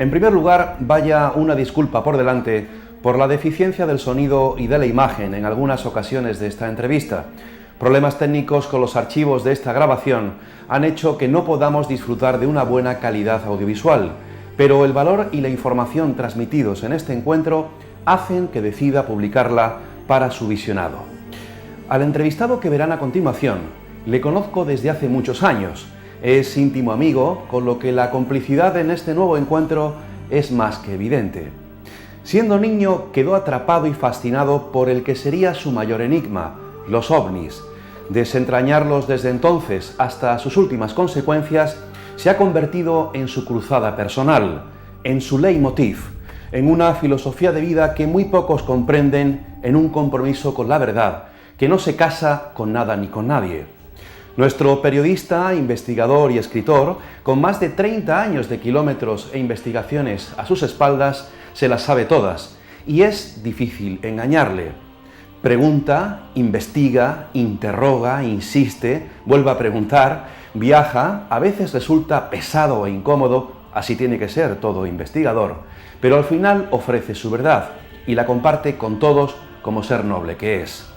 En primer lugar, vaya una disculpa por delante por la deficiencia del sonido y de la imagen en algunas ocasiones de esta entrevista. Problemas técnicos con los archivos de esta grabación han hecho que no podamos disfrutar de una buena calidad audiovisual, pero el valor y la información transmitidos en este encuentro hacen que decida publicarla para su visionado. Al entrevistado que verán a continuación le conozco desde hace muchos años. Es íntimo amigo, con lo que la complicidad en este nuevo encuentro es más que evidente. Siendo niño quedó atrapado y fascinado por el que sería su mayor enigma, los ovnis. Desentrañarlos desde entonces hasta sus últimas consecuencias se ha convertido en su cruzada personal, en su leitmotiv, en una filosofía de vida que muy pocos comprenden, en un compromiso con la verdad, que no se casa con nada ni con nadie. Nuestro periodista, investigador y escritor, con más de 30 años de kilómetros e investigaciones a sus espaldas, se las sabe todas, y es difícil engañarle. Pregunta, investiga, interroga, insiste, vuelve a preguntar, viaja, a veces resulta pesado e incómodo, así tiene que ser todo investigador, pero al final ofrece su verdad y la comparte con todos como ser noble que es.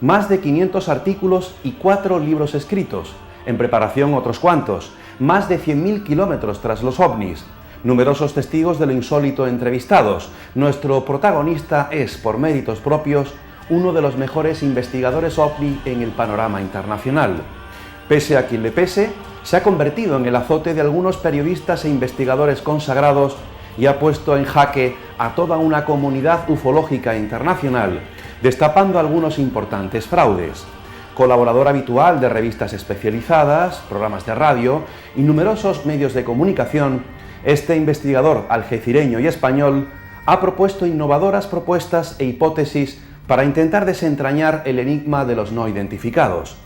Más de 500 artículos y 4 libros escritos, en preparación otros cuantos, más de 100.000 kilómetros tras los ovnis, numerosos testigos de lo insólito entrevistados. Nuestro protagonista es, por méritos propios, uno de los mejores investigadores ovni en el panorama internacional. Pese a quien le pese, se ha convertido en el azote de algunos periodistas e investigadores consagrados y ha puesto en jaque a toda una comunidad ufológica internacional, destapando algunos importantes fraudes. Colaborador habitual de revistas especializadas, programas de radio y numerosos medios de comunicación, este investigador algecireño y español ha propuesto innovadoras propuestas e hipótesis para intentar desentrañar el enigma de los no identificados.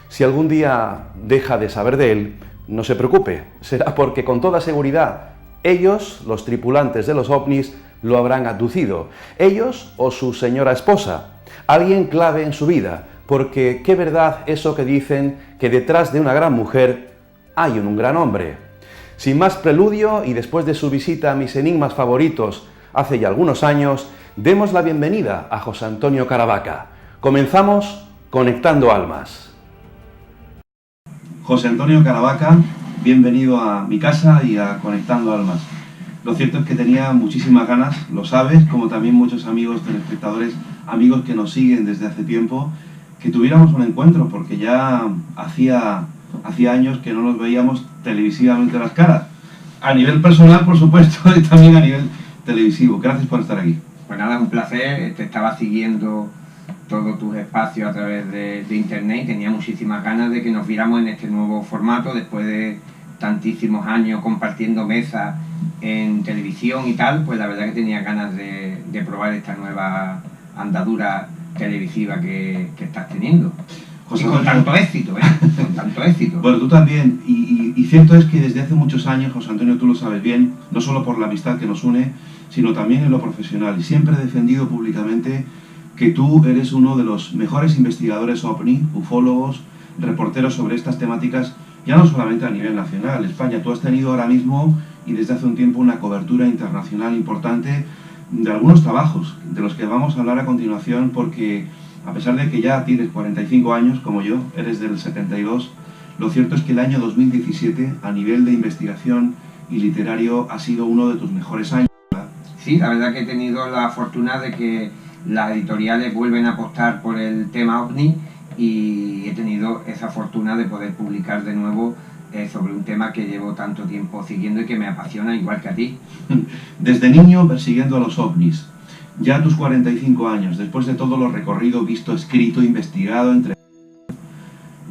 Si algún día deja de saber de él, no se preocupe, será porque con toda seguridad ellos, los tripulantes de los ovnis, lo habrán abducido. Ellos o su señora esposa, alguien clave en su vida, porque qué verdad eso que dicen que detrás de una gran mujer hay un gran hombre. Sin más preludio y después de su visita a mis enigmas favoritos hace ya algunos años, demos la bienvenida a José Antonio Caravaca. Comenzamos Conectando Almas. José Antonio Caravaca, bienvenido a mi casa y a Conectando Almas. Lo cierto es que tenía muchísimas ganas, lo sabes, como también muchos amigos telespectadores, amigos que nos siguen desde hace tiempo, que tuviéramos un encuentro, porque ya hacía años que no nos veíamos televisivamente las caras. A nivel personal, por supuesto, y también a nivel televisivo. Gracias por estar aquí. Pues nada, un placer. Te estaba siguiendo todos tus espacios a través de internet y tenía muchísimas ganas de que nos viéramos en este nuevo formato después de tantísimos años compartiendo mesas en televisión y tal. Pues la verdad que tenía ganas de probar esta nueva andadura televisiva que estás teniendo. José, y con tanto éxito, con tanto éxito. Bueno, tú también, y cierto es que desde hace muchos años, José Antonio, tú lo sabes bien, no solo por la amistad que nos une, sino también en lo profesional, y siempre he defendido públicamente que tú eres uno de los mejores investigadores ovni, ufólogos, reporteros sobre estas temáticas, ya no solamente a nivel nacional. España, tú has tenido ahora mismo y desde hace un tiempo una cobertura internacional importante de algunos trabajos, de los que vamos a hablar a continuación, porque a pesar de que ya tienes 45 años, como yo, eres del 72, lo cierto es que el año 2017, a nivel de investigación y literario, ha sido uno de tus mejores años, ¿verdad? Sí, la verdad que he tenido la fortuna de que las editoriales vuelven a apostar por el tema ovni y he tenido esa fortuna de poder publicar de nuevo sobre un tema que llevo tanto tiempo siguiendo y que me apasiona igual que a ti. Desde niño persiguiendo a los ovnis, ya a tus 45 años, después de todo lo recorrido, visto, escrito, investigado,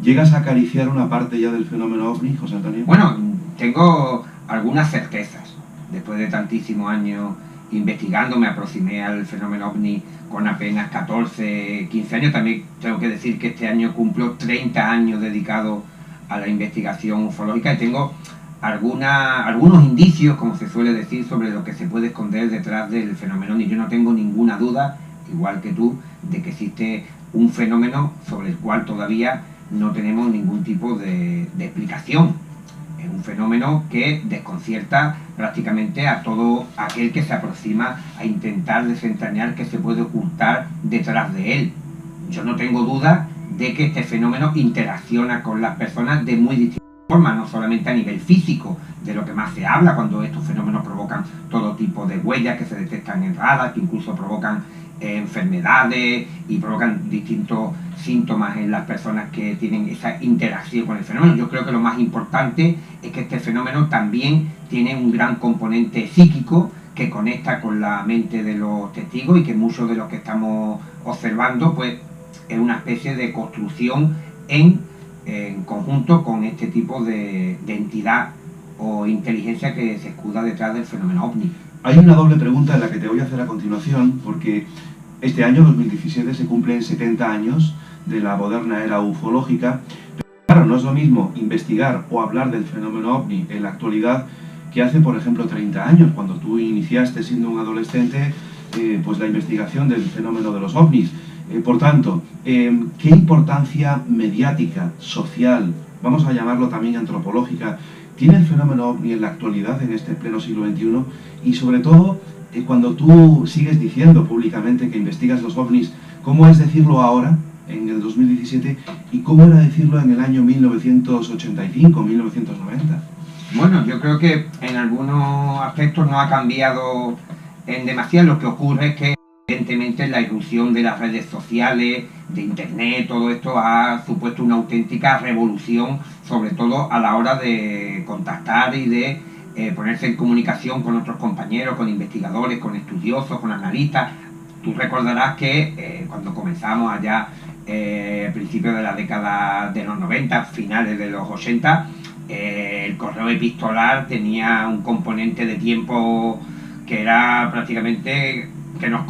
¿llegas a acariciar una parte ya del fenómeno ovni, José Antonio? Bueno, tengo algunas certezas. Después de tantísimos años investigando, me aproximé al fenómeno ovni con apenas 14, 15 años. También tengo que decir que este año cumplo 30 años dedicados a la investigación ufológica y tengo algunos indicios, como se suele decir, sobre lo que se puede esconder detrás del fenómeno ovni. Yo no tengo ninguna duda, igual que tú, de que existe un fenómeno sobre el cual todavía no tenemos ningún tipo de explicación. Es un fenómeno fenómeno que desconcierta prácticamente a todo aquel que se aproxima a intentar desentrañar qué se puede ocultar detrás de él. Yo no tengo duda de que este fenómeno interacciona con las personas de muy distintas formas, no solamente a nivel físico, de lo que más se habla cuando estos fenómenos provocan todo tipo de huellas que se detectan en radar, que incluso provocan enfermedades y provocan distintos síntomas en las personas que tienen esa interacción con el fenómeno. Yo creo que lo más importante es que este fenómeno también tiene un gran componente psíquico que conecta con la mente de los testigos y que muchos de los que estamos observando pues es una especie de construcción en conjunto con este tipo de entidad o inteligencia que se escuda detrás del fenómeno OVNI. Hay una doble pregunta en la que te voy a hacer a continuación, porque este año, 2017, se cumplen 70 años de la moderna era ufológica. Pero claro, no es lo mismo investigar o hablar del fenómeno OVNI en la actualidad que hace, por ejemplo, 30 años, cuando tú iniciaste siendo un adolescente pues la investigación del fenómeno de los OVNIs. Por tanto, ¿qué importancia mediática, social, vamos a llamarlo también antropológica, tiene el fenómeno OVNI en la actualidad, en este pleno siglo XXI? Y sobre todo, cuando tú sigues diciendo públicamente que investigas los OVNIs, ¿cómo es decirlo ahora, en el 2017, y cómo era decirlo en el año 1985, 1990? Bueno, yo creo que en algunos aspectos no ha cambiado en demasiado. Lo que ocurre es que evidentemente la irrupción de las redes sociales, de internet, todo esto ha supuesto una auténtica revolución, sobre todo a la hora de contactar y de ponerse en comunicación con otros compañeros, con investigadores, con estudiosos, con analistas. Tú recordarás que cuando comenzamos allá a principios de la década de los 90, finales de los 80, el correo epistolar tenía un componente de tiempo que era prácticamente que nos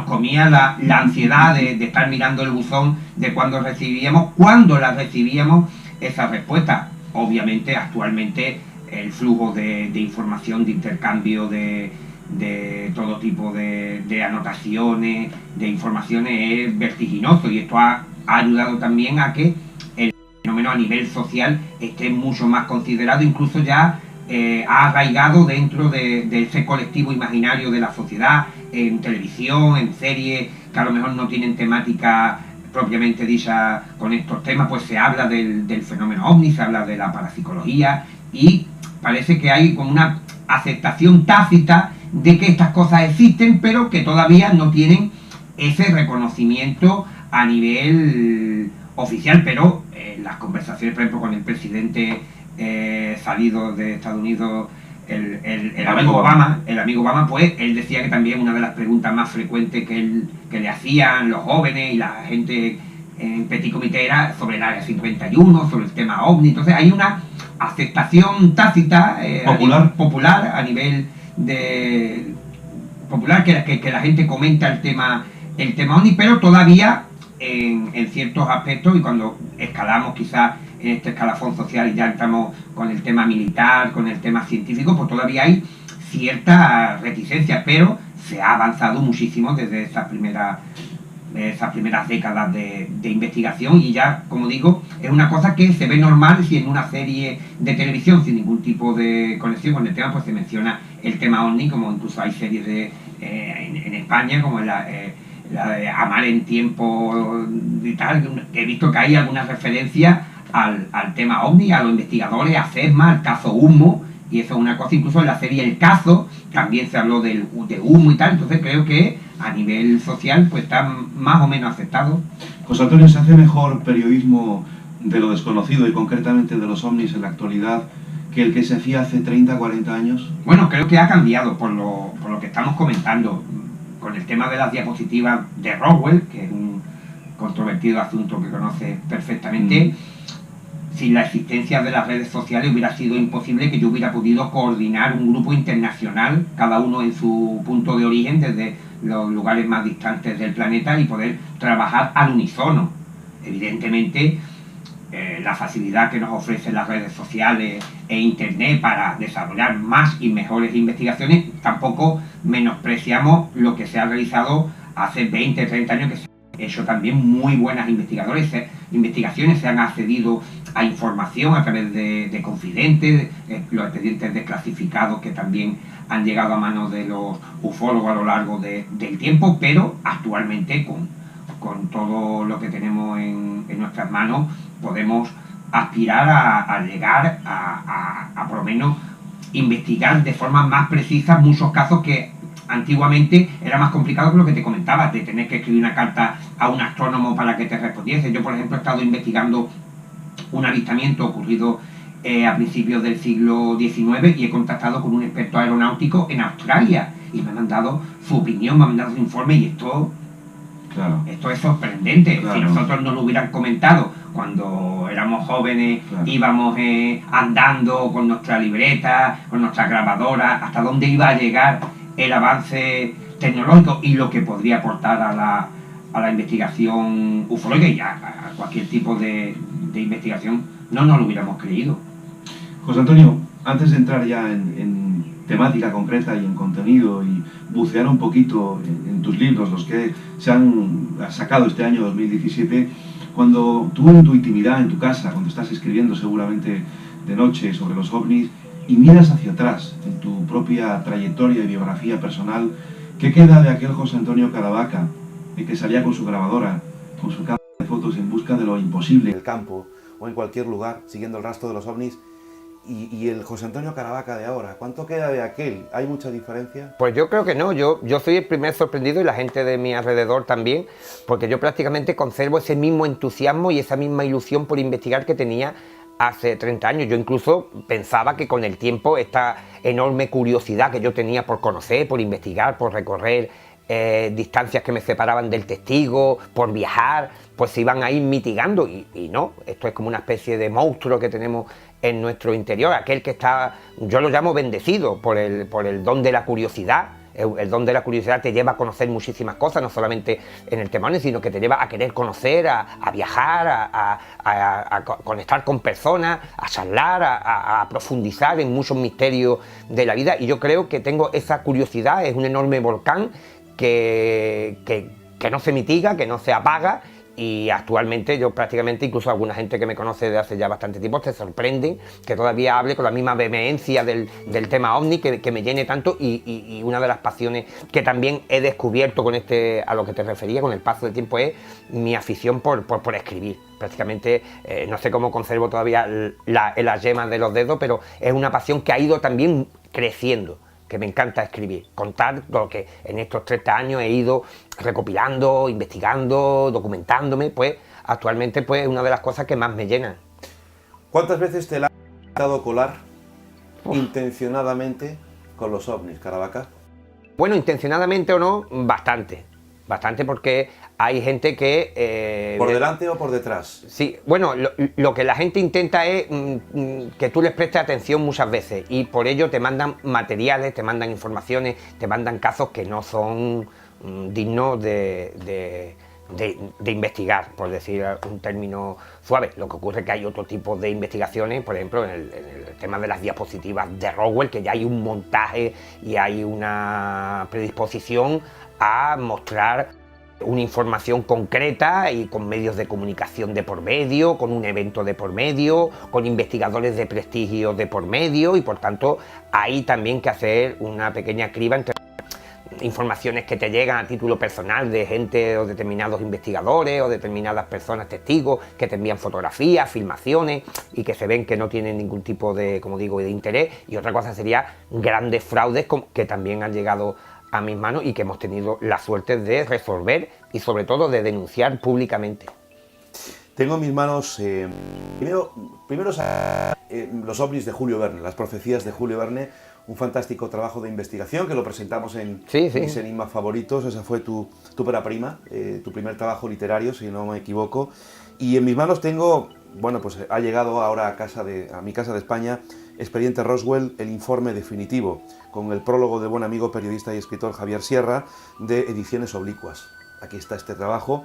comía la ansiedad de estar mirando el buzón de cuando la recibíamos esa respuesta. Obviamente actualmente el flujo de información, de intercambio de todo tipo de anotaciones, de informaciones es vertiginoso, y esto ha ayudado también a que el fenómeno a nivel social esté mucho más considerado, incluso ya ha arraigado dentro de ese colectivo imaginario de la sociedad, en televisión, en series que a lo mejor no tienen temática propiamente dicha con estos temas, pues se habla del fenómeno OVNI, se habla de la parapsicología, y parece que hay como una aceptación tácita de que estas cosas existen, pero que todavía no tienen ese reconocimiento a nivel oficial. Pero las conversaciones, por ejemplo, con el presidente salido de Estados Unidos, el amigo Obama, pues él decía que también una de las preguntas más frecuentes que le hacían los jóvenes y la gente en petit comité era sobre el Área 51, sobre el tema OVNI. Entonces hay una aceptación tácita popular a nivel de popular que la gente comenta el tema OVNI, pero todavía en ciertos aspectos, y cuando escalamos quizás en este escalafón social y ya entramos con el tema militar, con el tema científico, pues todavía hay cierta reticencia, pero se ha avanzado muchísimo desde esas primeras décadas de investigación, y ya, como digo, es una cosa que se ve normal si en una serie de televisión sin ningún tipo de conexión con el tema pues se menciona el tema OVNI, como incluso hay series en España como la de Amar en Tiempo y tal. He visto que hay algunas referencias al tema OVNI, a los investigadores, a CESMA, al caso Humo, y eso es una cosa. Incluso en la serie El Caso también se habló de humo y tal. Entonces creo que a nivel social pues está más o menos aceptado. José Antonio, ¿se hace mejor periodismo de lo desconocido y concretamente de los OVNIs en la actualidad que el que se hacía hace 30, 40 años? Bueno, creo que ha cambiado por lo que estamos comentando, con el tema de las diapositivas de Roswell, que es un controvertido asunto que conoce perfectamente. Sin la existencia de las redes sociales hubiera sido imposible que yo hubiera podido coordinar un grupo internacional, cada uno en su punto de origen, desde los lugares más distantes del planeta, y poder trabajar al unísono. Evidentemente, la facilidad que nos ofrecen las redes sociales e internet para desarrollar más y mejores investigaciones, tampoco menospreciamos lo que se ha realizado hace 20, 30 años, que se han hecho también muy buenas investigaciones, se han accedido a información a través de confidentes, los expedientes desclasificados que también han llegado a manos de los ufólogos a lo largo del tiempo, pero actualmente con todo lo que tenemos en nuestras manos podemos aspirar a llegar a por lo menos investigar de forma más precisa muchos casos que antiguamente era más complicado que lo que te comentaba, de tener que escribir una carta a un astrónomo para que te respondiese. Yo, por ejemplo, he estado investigando un avistamiento ocurrido a principios del siglo XIX y he contactado con un experto aeronáutico en Australia y me ha mandado su opinión, me ha mandado su informe y esto es sorprendente. Claro. Si nosotros nos lo hubieran comentado cuando éramos jóvenes, claro, íbamos andando con nuestra libreta, con nuestra grabadora, hasta dónde iba a llegar el avance tecnológico y lo que podría aportar a la investigación ufológica y a cualquier tipo de investigación, no nos lo hubiéramos creído. José Antonio, antes de entrar ya en temática concreta y en contenido y bucear un poquito en tus libros, los que se han sacado este año 2017, cuando tú en tu intimidad, en tu casa, cuando estás escribiendo seguramente de noche sobre los ovnis y miras hacia atrás en tu propia trayectoria y biografía personal, ¿qué queda de aquel José Antonio Caravaca que salía con su grabadora, con su cámara de fotos en busca de lo imposible? En el campo o en cualquier lugar, siguiendo el rastro de los ovnis, y el José Antonio Caravaca de ahora, ¿cuánto queda de aquel? ¿Hay mucha diferencia? Pues yo creo que no, yo soy el primer sorprendido y la gente de mi alrededor también, porque yo prácticamente conservo ese mismo entusiasmo y esa misma ilusión por investigar que tenía hace 30 años. Yo incluso pensaba que con el tiempo esta enorme curiosidad que yo tenía por conocer, por investigar, por recorrer distancias que me separaban del testigo, por viajar, pues se iban a ir mitigando y no, esto es como una especie de monstruo que tenemos en nuestro interior, aquel que está, yo lo llamo bendecido por el don de la curiosidad. El don de la curiosidad te lleva a conocer muchísimas cosas, no solamente en el tema, sino que te lleva a querer conocer, a viajar, a conectar con personas, a charlar, a profundizar en muchos misterios de la vida. Y yo creo que tengo esa curiosidad, es un enorme volcán que no se mitiga, que no se apaga. Y actualmente yo prácticamente, incluso alguna gente que me conoce desde hace ya bastante tiempo, te sorprende que todavía hable con la misma vehemencia del tema ovni, que me llene tanto y una de las pasiones que también he descubierto con a lo que te refería, con el paso del tiempo, es mi afición por escribir. Prácticamente no sé cómo conservo todavía las yemas de los dedos, pero es una pasión que ha ido también creciendo, que me encanta escribir, contar lo que en estos 30 años he ido recopilando, investigando, documentándome, pues actualmente pues, es una de las cosas que más me llenan. ¿Cuántas veces te la has intentado colar intencionadamente con los ovnis, Caravaca? Bueno, intencionadamente o no, bastante porque hay gente que... ¿Por delante o por detrás? Sí, bueno, lo que la gente intenta es que tú les prestes atención muchas veces y por ello te mandan materiales, te mandan informaciones, te mandan casos que no son dignos de investigar, por decir un término suave. Lo que ocurre es que hay otro tipo de investigaciones, por ejemplo, en el tema de las diapositivas de Roswell, que ya hay un montaje y hay una predisposición a mostrar una información concreta y con medios de comunicación de por medio, con un evento de por medio, con investigadores de prestigio de por medio y por tanto hay también que hacer una pequeña criba entre informaciones que te llegan a título personal de gente o determinados investigadores o determinadas personas testigos que te envían fotografías, filmaciones y que se ven que no tienen ningún tipo de, como digo, de interés, y otra cosa sería grandes fraudes que también han llegado a mis manos y que hemos tenido la suerte de resolver y sobre todo de denunciar públicamente. Tengo en mis manos, primero los ovnis de Julio Verne, las profecías de Julio Verne, un fantástico trabajo de investigación que lo presentamos en Mis Enigmas Favoritos. Esa fue tu ópera prima, tu primer trabajo literario, si no me equivoco. Y en mis manos tengo, bueno, pues ha llegado ahora a mi casa de España, Expediente Roswell, el informe definitivo, con el prólogo del buen amigo, periodista y escritor Javier Sierra, de Ediciones Oblicuas. Aquí está este trabajo,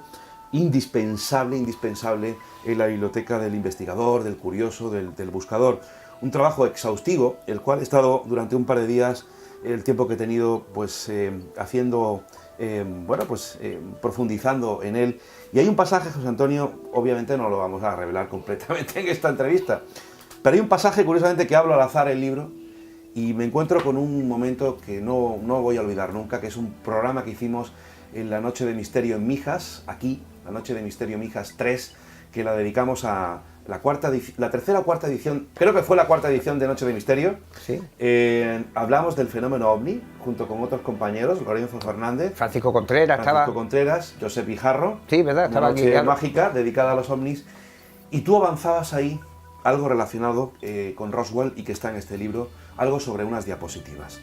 indispensable en la biblioteca del investigador, del curioso, del buscador. Un trabajo exhaustivo, el cual he estado durante un par de días el tiempo que he tenido pues haciendo, profundizando en él. Y hay un pasaje, José Antonio, obviamente no lo vamos a revelar completamente en esta entrevista, pero hay un pasaje, curiosamente, que hablo al azar el libro y me encuentro con un momento que no voy a olvidar nunca, que es un programa que hicimos en la Noche de Misterio en Mijas, aquí, la Noche de Misterio Mijas 3, que la dedicamos a la tercera o cuarta edición, creo que fue la cuarta edición de Noche de Misterio. Sí. Hablamos del fenómeno OVNI, junto con otros compañeros, Lorenzo Fernández, Francisco Contreras, Josep Guijarro. Sí, ¿verdad? Estaba Una noche mágica dedicada a los OVNIs. Y tú avanzabas ahí algo relacionado con Roswell y que está en este libro, algo sobre unas diapositivas.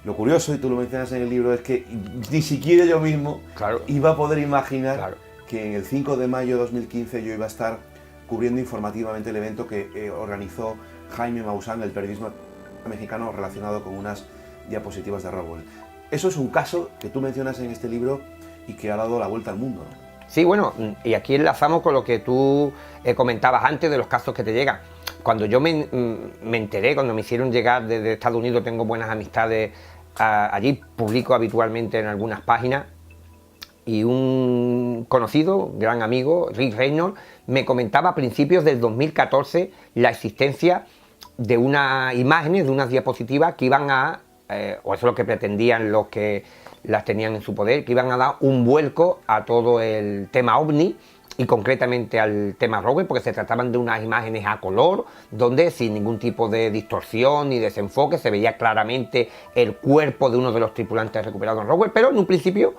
Lo curioso, y tú lo mencionas en el libro, es que ni siquiera yo mismo iba a poder imaginar que en el 5 de mayo de 2015 yo iba a estar cubriendo informativamente el evento que organizó Jaime Maussan, el periodismo mexicano, relacionado con unas diapositivas de Roswell. Eso es un caso que tú mencionas en este libro y que ha dado la vuelta al mundo, ¿no? Sí, bueno, y aquí enlazamos con lo que tú comentabas antes de los casos que te llegan. Cuando yo me enteré, cuando me hicieron llegar desde Estados Unidos, tengo buenas amistades allí, publico habitualmente en algunas páginas, y un conocido, gran amigo, Rick Reynolds, me comentaba a principios del 2014 la existencia de unas imágenes, de unas diapositivas que iban a, o eso es lo que pretendían los que las tenían en su poder, que iban a dar un vuelco a todo el tema OVNI y concretamente al tema Roswell, porque se trataban de unas imágenes a color, donde sin ningún tipo de distorsión ni desenfoque se veía claramente el cuerpo de uno de los tripulantes recuperados en Roswell, pero en un principio,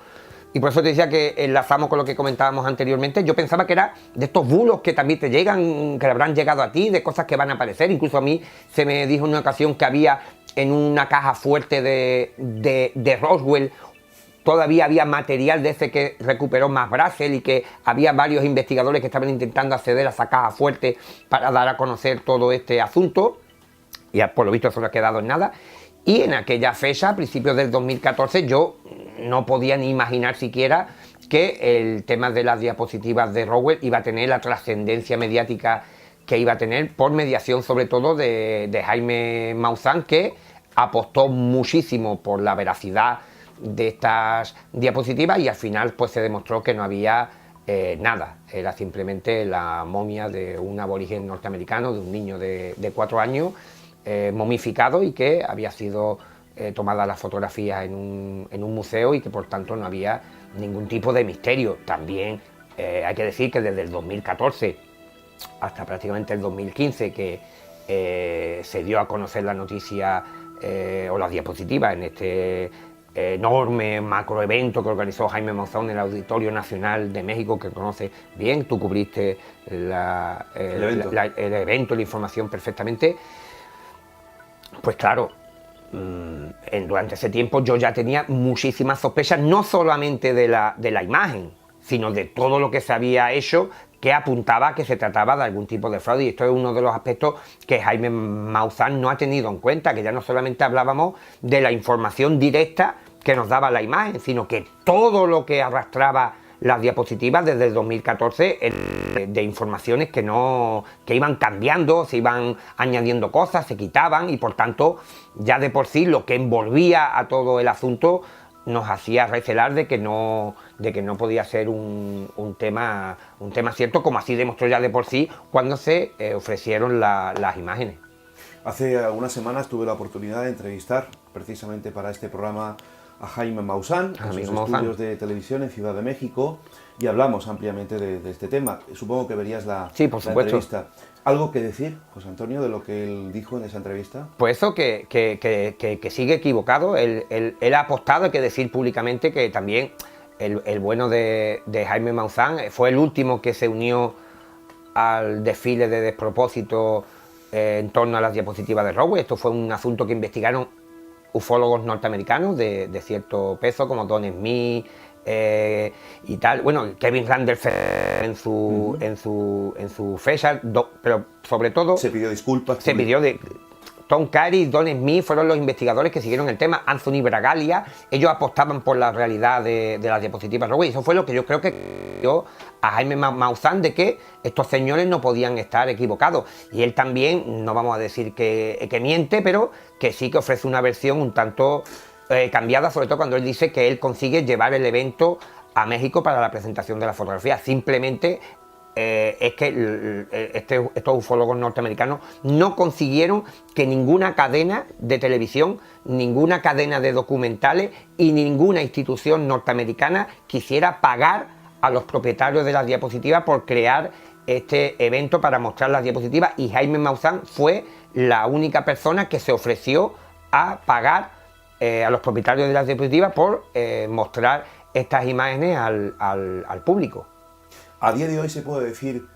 y por eso te decía que enlazamos con lo que comentábamos anteriormente, yo pensaba que era de estos bulos que también te llegan, que le habrán llegado a ti, de cosas que van a aparecer. Incluso a mí se me dijo en una ocasión que había en una caja fuerte de Roswell, todavía había material de ese que recuperó Matt Brazel y que había varios investigadores que estaban intentando acceder a esa caja fuerte para dar a conocer todo este asunto, y por lo visto eso no ha quedado en nada. Y en aquella fecha, a principios del 2014, yo no podía ni imaginar siquiera que el tema de las diapositivas de Roswell iba a tener la trascendencia mediática que iba a tener, por mediación sobre todo de Jaime Maussan, que apostó muchísimo por la veracidad de estas diapositivas, y al final pues se demostró que no había nada, era simplemente la momia de un aborigen norteamericano, de un niño de 4 años, momificado, y que había sido tomada la fotografía en un museo, y que por tanto no había ningún tipo de misterio. También hay que decir que desde el 2014 hasta prácticamente el 2015, que se dio a conocer la noticia o las diapositivas en este enorme macroevento que organizó Jaime Maussan en el Auditorio Nacional de México, que conoce bien, tú cubriste el evento, la información perfectamente. Pues claro, durante ese tiempo yo ya tenía muchísimas sospechas, no solamente de la imagen, sino de todo lo que se había hecho, que apuntaba a que se trataba de algún tipo de fraude. Y esto es uno de los aspectos que Jaime Maussan no ha tenido en cuenta, que ya no solamente hablábamos de la información directa que nos daba la imagen, sino que todo lo que arrastraba las diapositivas desde el 2014 de informaciones que iban cambiando, se iban añadiendo cosas, se quitaban, y por tanto ya de por sí lo que envolvía a todo el asunto nos hacía recelar de que no podía ser un tema cierto, como así demostró ya de por sí cuando se ofrecieron las imágenes. Hace algunas semanas tuve la oportunidad de entrevistar precisamente para este programa a Jaime Maussan, en sus estudios de televisión en Ciudad de México, y hablamos ampliamente de este tema. Supongo que verías la entrevista. ¿Algo que decir, José Antonio, de lo que él dijo en esa entrevista? Pues eso, que sigue equivocado. Él ha apostado, hay que decir públicamente, que también el bueno de Jaime Maussan fue el último que se unió al desfile de despropósito en torno a las diapositivas de Roswell. Esto fue un asunto que investigaron ufólogos norteamericanos de cierto peso, como Don Smith y tal. Bueno, Kevin Randolph en su fecha, pero sobre todo se pidió disculpas. Se pidió Tom Carey y Don Smith fueron los investigadores que siguieron el tema. Anthony Bragalia, ellos apostaban por la realidad de las diapositivas Roswell, y eso fue lo que yo creo que dio a Jaime Maussan de que estos señores no podían estar equivocados. Y él también, no vamos a decir que miente, pero que sí que ofrece una versión un tanto cambiada, sobre todo cuando él dice que él consigue llevar el evento a México para la presentación de la fotografía. Simplemente es que estos ufólogos norteamericanos no consiguieron que ninguna cadena de televisión, ninguna cadena de documentales y ninguna institución norteamericana quisiera pagar a los propietarios de las diapositivas por crear este evento para mostrar las diapositivas, y Jaime Maussan fue la única persona que se ofreció a pagar a los propietarios de las diapositivas por mostrar estas imágenes al público. A día de hoy se puede decir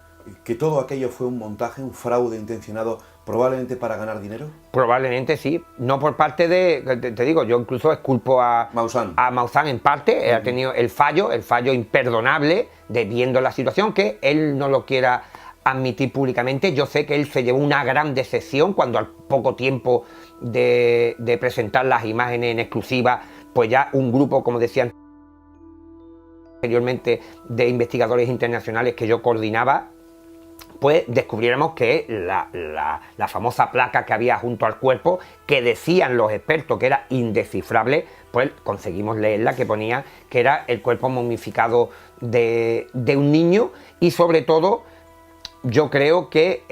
que todo aquello fue un montaje, un fraude intencionado, probablemente para ganar dinero. Probablemente sí, no por parte de, te digo, yo incluso exculpo a Maussan en parte. Ha tenido el fallo imperdonable de, viendo la situación, que él no lo quiera admitir públicamente. Yo sé que él se llevó una gran decepción cuando al poco tiempo de presentar las imágenes en exclusiva, pues ya un grupo, como decían anteriormente, de investigadores internacionales que yo coordinaba, pues descubriéramos que la famosa placa que había junto al cuerpo, que decían los expertos que era indescifrable, pues conseguimos leerla, que ponía que era el cuerpo momificado de un niño. Y sobre todo, yo creo que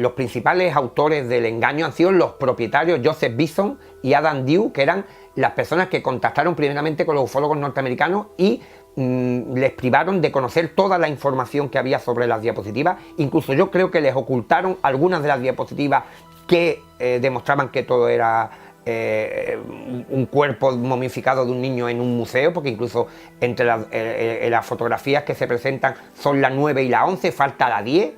los principales autores del engaño han sido los propietarios Joseph Bison y Adam Dew, que eran las personas que contactaron primeramente con los ufólogos norteamericanos y les privaron de conocer toda la información que había sobre las diapositivas. Incluso yo creo que les ocultaron algunas de las diapositivas que demostraban que todo era un cuerpo momificado de un niño en un museo, porque incluso entre las fotografías que se presentan son la 9 y la 11, falta la 10.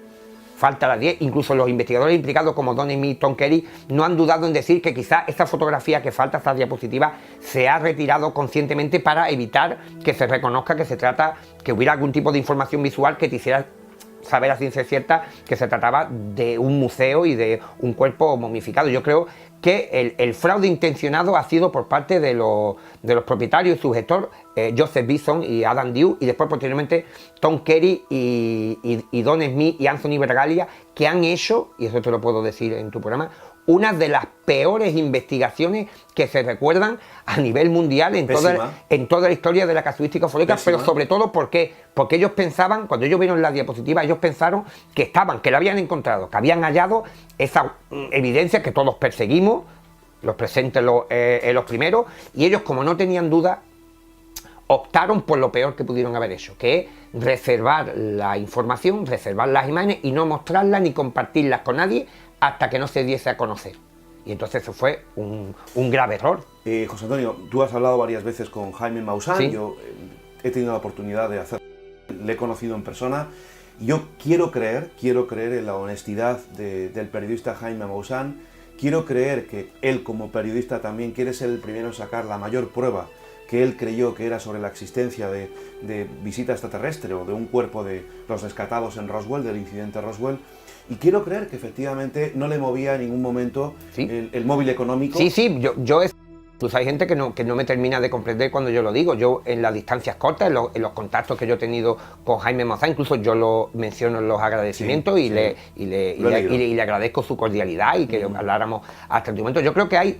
Incluso los investigadores implicados como Don Smith y Tom Kerry no han dudado en decir que quizá esta fotografía que falta, esta diapositiva, se ha retirado conscientemente para evitar que se reconozca que se trata, que hubiera algún tipo de información visual que te hiciera saber a ciencia cierta que se trataba de un museo y de un cuerpo momificado. Yo creo que el fraude intencionado ha sido por parte de los propietarios y su gestor, Joseph Bison y Adam Dew, y después posteriormente Tom Kerry y Don Smith y Anthony Bragalia, que han hecho, y eso te lo puedo decir en tu programa, una de las peores investigaciones que se recuerdan a nivel mundial en toda la historia de la casuística ufológica, pero sobre todo porque ellos pensaban, cuando ellos vieron la diapositiva, ellos pensaron que lo habían encontrado, que habían hallado esa evidencia que todos perseguimos, los presentes los primeros, y ellos, como no tenían duda, optaron por lo peor que pudieron haber hecho, que es reservar la información, reservar las imágenes y no mostrarlas ni compartirlas con nadie hasta que no se diese a conocer. Y entonces eso fue un grave error. José Antonio, tú has hablado varias veces con Jaime Maussan, ¿sí? Yo he tenido la oportunidad de hacerlo, le he conocido en persona, y yo quiero creer en la honestidad del periodista Jaime Maussan. Quiero creer que él, como periodista, también quiere ser el primero en sacar la mayor prueba que él creyó que era sobre la existencia de visita extraterrestre o de un cuerpo de los rescatados en Roswell, del incidente Roswell. Y quiero creer que efectivamente no le movía en ningún momento, ¿sí?, el móvil económico. Sí, yo pues hay gente que no me termina de comprender cuando yo lo digo. Yo, en las distancias cortas, en los contactos que yo he tenido con Jaime Maussan, incluso yo lo menciono en los agradecimientos, y le agradezco su cordialidad y que habláramos hasta el momento. Yo creo que hay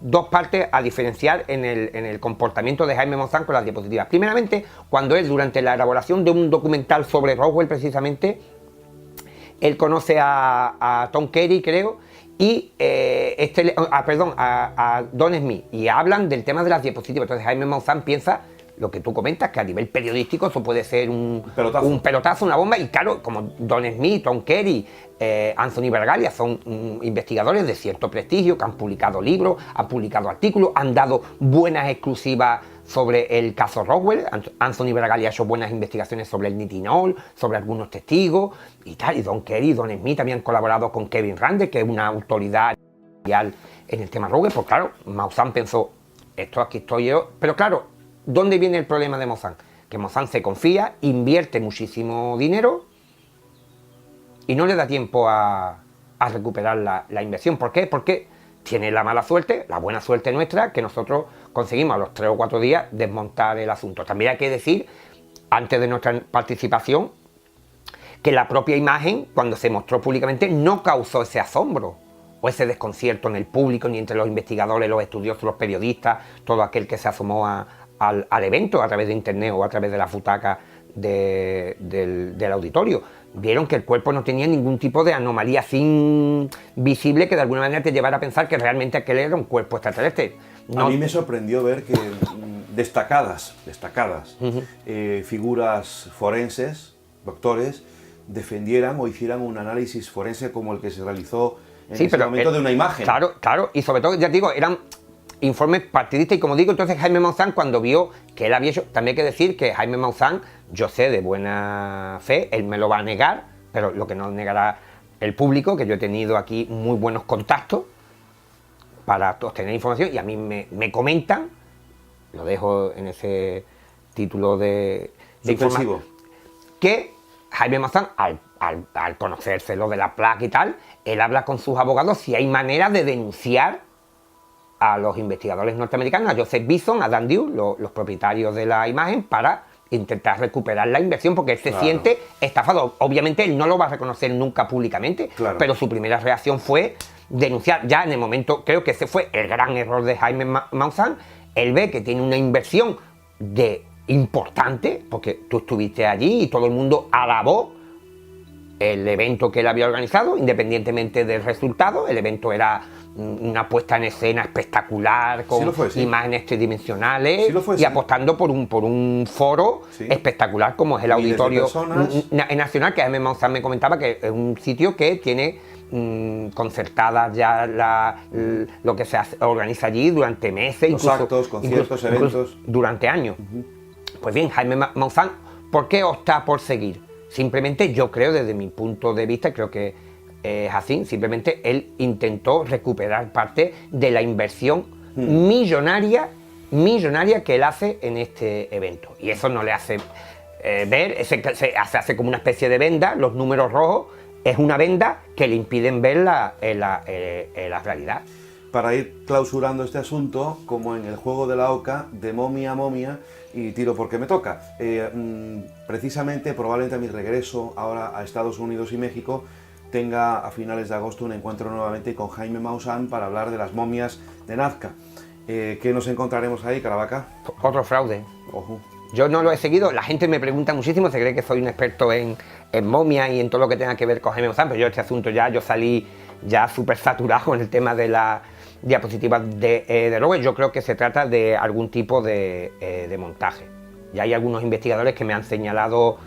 dos partes a diferenciar en el comportamiento de Jaime Maussan con las diapositivas. Primeramente, cuando él, durante la elaboración de un documental sobre Roswell, precisamente, él conoce a Tom Kerry, creo, y a Don Smith, y hablan del tema de las diapositivas. Entonces Jaime Maussan piensa lo que tú comentas, que a nivel periodístico eso puede ser un pelotazo, una bomba. Y claro, como Don Smith, Tom Kerry, Anthony Bragalia son investigadores de cierto prestigio, que han publicado libros, han publicado artículos, han dado buenas exclusivas sobre el caso Roswell. Anthony Bragalia ha hecho buenas investigaciones sobre el nitinol, sobre algunos testigos y tal. Y Don Kerry y Don Smith también han colaborado con Kevin Randle, que es una autoridad mundial en el tema Roswell. Pues claro, Maussan pensó, aquí estoy yo. Pero claro, ¿dónde viene el problema de Maussan? Que Maussan se confía, invierte muchísimo dinero y no le da tiempo a recuperar la inversión. ¿Por qué? Porque tiene la mala suerte, la buena suerte nuestra, que nosotros conseguimos a los 3 o 4 días desmontar el asunto. También hay que decir antes de nuestra participación, que la propia imagen, cuando se mostró públicamente, no causó ese asombro o ese desconcierto en el público, ni entre los investigadores, los estudiosos, los periodistas, todo aquel que se asomó al evento a través de internet o a través de la butaca del auditorio. Vieron que el cuerpo no tenía ningún tipo de anomalía así visible que de alguna manera te llevara a pensar que realmente aquel era un cuerpo extraterrestre. A mí me sorprendió ver que destacadas figuras forenses, doctores, defendieran o hicieran un análisis forense como el que se realizó en ese momento de una imagen. Claro, y sobre todo, ya te digo, eran informes partidistas y como digo, entonces Jaime Maussan cuando vio que él había hecho, también hay que decir que Jaime Maussan, yo sé de buena fe, él me lo va a negar, pero lo que no negará el público, que yo he tenido aquí muy buenos contactos para obtener información y a mí me comentan, lo dejo en ese título de información, que Jaime Maussan, al conocerse lo de la placa y tal, él habla con sus abogados si hay manera de denunciar a los investigadores norteamericanos, a Joseph Bison, a Dan Dew, los propietarios de la imagen, para intentar recuperar la inversión, porque él se siente estafado. Obviamente él no lo va a reconocer nunca públicamente, pero su primera reacción fue denunciar. Ya en el momento, creo que ese fue el gran error de Jaime Maussan. Él ve que tiene una inversión importante, porque tú estuviste allí y todo el mundo alabó el evento que él había organizado, independientemente del resultado. El evento era una puesta en escena espectacular, con imágenes tridimensionales y apostando por un foro espectacular como es el Auditorio Nacional, que Jaime Maussan me comentaba que es un sitio que tiene concertadas ya lo que se organiza allí durante meses, los actos, conciertos, eventos, durante años. Pues bien, Jaime Maussan, ¿por qué opta por seguir? Simplemente yo creo, desde mi punto de vista, creo que es así, simplemente él intentó recuperar parte de la inversión millonaria que él hace en este evento. Y eso no le hace ver, se hace como una especie de venda, los números rojos, es una venda que le impiden ver la realidad. Para ir clausurando este asunto, como en el juego de la oca, de momia a momia, y tiro porque me toca. Precisamente, probablemente a mi regreso ahora a Estados Unidos y México, tenga a finales de agosto un encuentro nuevamente con Jaime Maussan para hablar de las momias de Nazca. ¿Qué nos encontraremos ahí, Caravaca? Otro fraude. Ojo. Yo no lo he seguido, la gente me pregunta muchísimo, se cree que soy un experto en momias y en todo lo que tenga que ver con Jaime Maussan, pero yo este asunto yo salí ya súper saturado con el tema de las diapositivas de Rowell. Yo creo que se trata de algún tipo de montaje. Y hay algunos investigadores que me han señalado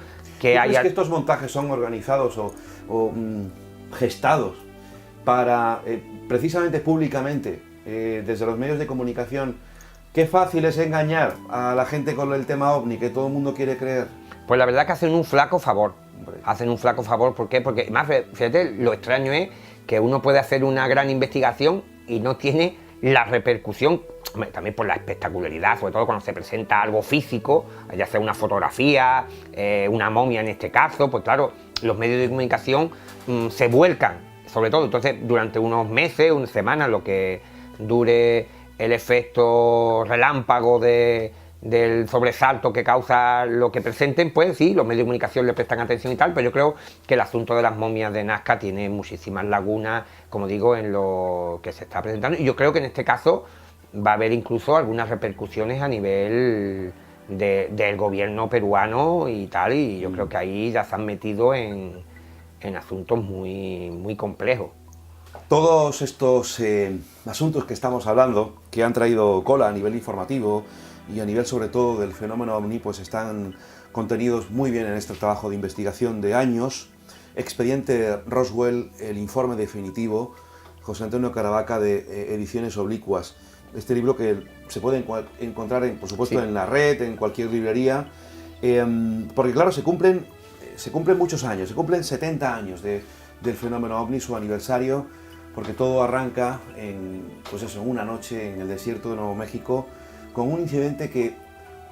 que hay... ¿Crees que estos montajes son organizados o gestados para, precisamente públicamente, desde los medios de comunicación? Qué fácil es engañar a la gente con el tema OVNI, que todo el mundo quiere creer. Pues la verdad que hacen un flaco favor. Hacen un flaco favor, ¿por qué? Porque, más, fíjate, lo extraño es que uno puede hacer una gran investigación y no tiene la repercusión, también por la espectacularidad, sobre todo cuando se presenta algo físico, ya sea una fotografía, una momia en este caso, pues claro, los medios de comunicación se vuelcan, sobre todo, entonces durante unos meses, unas semanas, lo que dure el efecto relámpago del sobresalto que causa lo que presenten, pues sí, los medios de comunicación le prestan atención y tal, pero yo creo que el asunto de las momias de Nazca tiene muchísimas lagunas, como digo, en lo que se está presentando, y yo creo que en este caso va a haber incluso algunas repercusiones a nivel del gobierno peruano y tal, y yo creo que ahí ya se han metido en asuntos muy, muy complejos. Todos estos asuntos que estamos hablando, que han traído cola a nivel informativo y a nivel sobre todo del fenómeno OVNI, pues están contenidos muy bien en este trabajo de investigación de años, Expediente Roswell, el informe definitivo, José Antonio Caravaca, de Ediciones Oblicuas. Este libro que se puede encontrar, por supuesto, en la red, en cualquier librería, porque claro, se cumplen muchos años, se cumplen 70 años del fenómeno OVNI, su aniversario, porque todo arranca en una noche en el desierto de Nuevo México, con un incidente que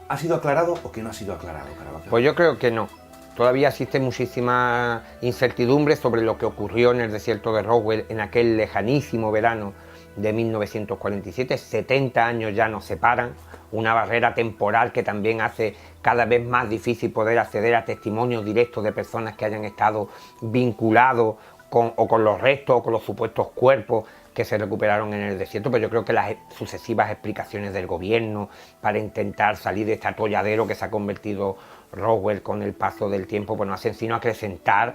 ha sido aclarado o que no ha sido aclarado, Caravaca. Pues yo creo que no. Todavía existe muchísima incertidumbre sobre lo que ocurrió en el desierto de Roswell en aquel lejanísimo verano de 1947. 70 años ya nos separan, una barrera temporal que también hace cada vez más difícil poder acceder a testimonios directos de personas que hayan estado vinculados con los restos o con los supuestos cuerpos que se recuperaron en el desierto. Pero yo creo que las sucesivas explicaciones del gobierno para intentar salir de este atolladero que se ha convertido Roswell con el paso del tiempo, pues no hacen sino acrecentar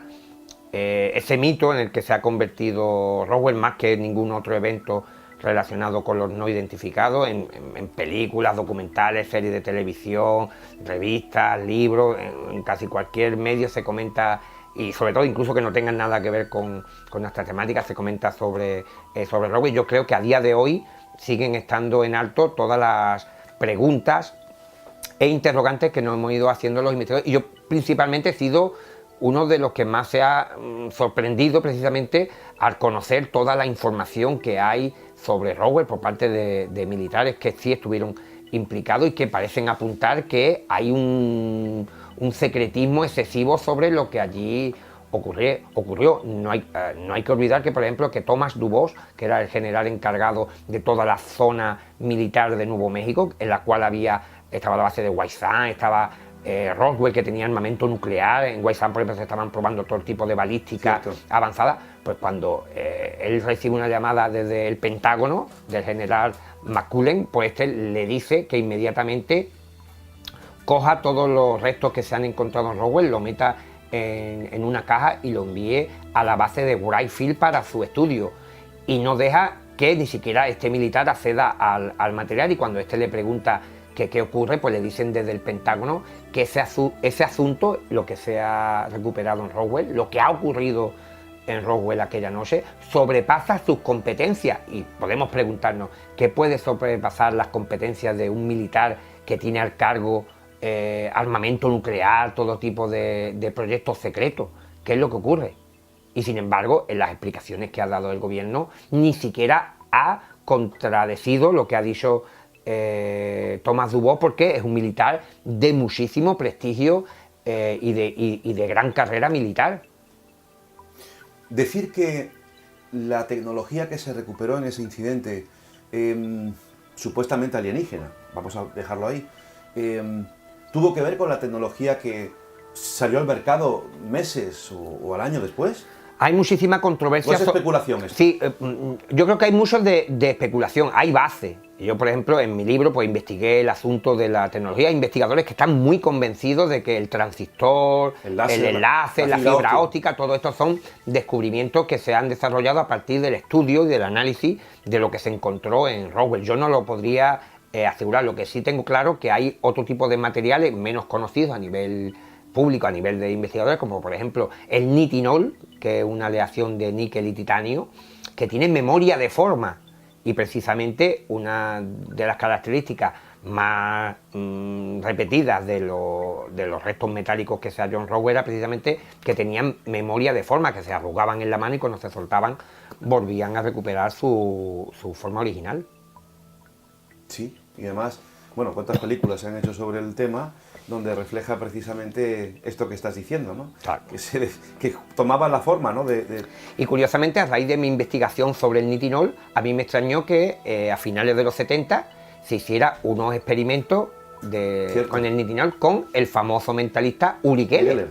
ese mito en el que se ha convertido Roswell, más que ningún otro evento relacionado con los no identificados, en películas, documentales, series de televisión, revistas, libros, en casi cualquier medio se comenta, y sobre todo incluso que no tengan nada que ver con nuestra temática, se comenta sobre Roswell. Yo creo que a día de hoy siguen estando en alto todas las preguntas e interrogantes que nos hemos ido haciendo los investigadores, y yo principalmente he sido uno de los que más se ha sorprendido precisamente al conocer toda la información que hay sobre Roswell por parte de militares que sí estuvieron implicados y que parecen apuntar que hay un secretismo excesivo sobre lo que allí ocurrió. No hay que olvidar que, por ejemplo, que Thomas Dubos, que era el general encargado de toda la zona militar de Nuevo México, en la cual estaba la base de White Sands, estaba Roswell, que tenía armamento nuclear. En White Sands, por ejemplo, se estaban probando todo tipo de balística avanzada. Pues cuando él recibe una llamada desde el Pentágono del general McCullen, pues este le dice que inmediatamente coja todos los restos que se han encontrado en Roswell, lo meta en una caja y lo envíe a la base de Wright Field para su estudio, y no deja que ni siquiera este militar acceda al material. Y cuando este le pregunta qué ocurre, pues le dicen desde el Pentágono que ese asunto, lo que se ha recuperado en Roswell, lo que ha ocurrido en Roswell aquella noche, sobrepasa sus competencias. Y podemos preguntarnos, ¿qué puede sobrepasar las competencias de un militar que tiene al cargo armamento nuclear, todo tipo de proyectos secretos? ¿Qué es lo que ocurre? Y sin embargo, en las explicaciones que ha dado el gobierno, ni siquiera ha contradecido lo que ha dicho Thomas Dubos, porque es un militar de muchísimo prestigio y de gran carrera militar. Decir que la tecnología que se recuperó en ese incidente, supuestamente alienígena, vamos a dejarlo ahí, tuvo que ver con la tecnología que salió al mercado meses o al año después. Hay muchísima controversia. ¿O es especulación esto? Sí, yo creo que hay mucho de especulación, hay base. Yo, por ejemplo, en mi libro pues investigué el asunto de la tecnología. Hay investigadores que están muy convencidos de que el transistor, el enlace, la fibra óptica, todo esto son descubrimientos que se han desarrollado a partir del estudio y del análisis de lo que se encontró en Roswell. Yo no lo podría asegurar. Lo que sí tengo claro que hay otro tipo de materiales menos conocidos a nivel público, a nivel de investigadores, como por ejemplo el nitinol, que es una aleación de níquel y titanio, que tiene memoria de forma. Y precisamente una de las características más repetidas de los restos metálicos que se halló en Roswell era precisamente que tenían memoria de forma, que se arrugaban en la mano y cuando se soltaban volvían a recuperar su forma original. Sí, y además, bueno, cuántas películas se han hecho sobre el tema donde refleja precisamente esto que estás diciendo, ¿no? Claro. Que tomaba la forma, ¿no? Y curiosamente, a raíz de mi investigación sobre el nitinol, a mí me extrañó que a finales de los 70 se hiciera unos experimentos con el nitinol con el famoso mentalista Uri Geller.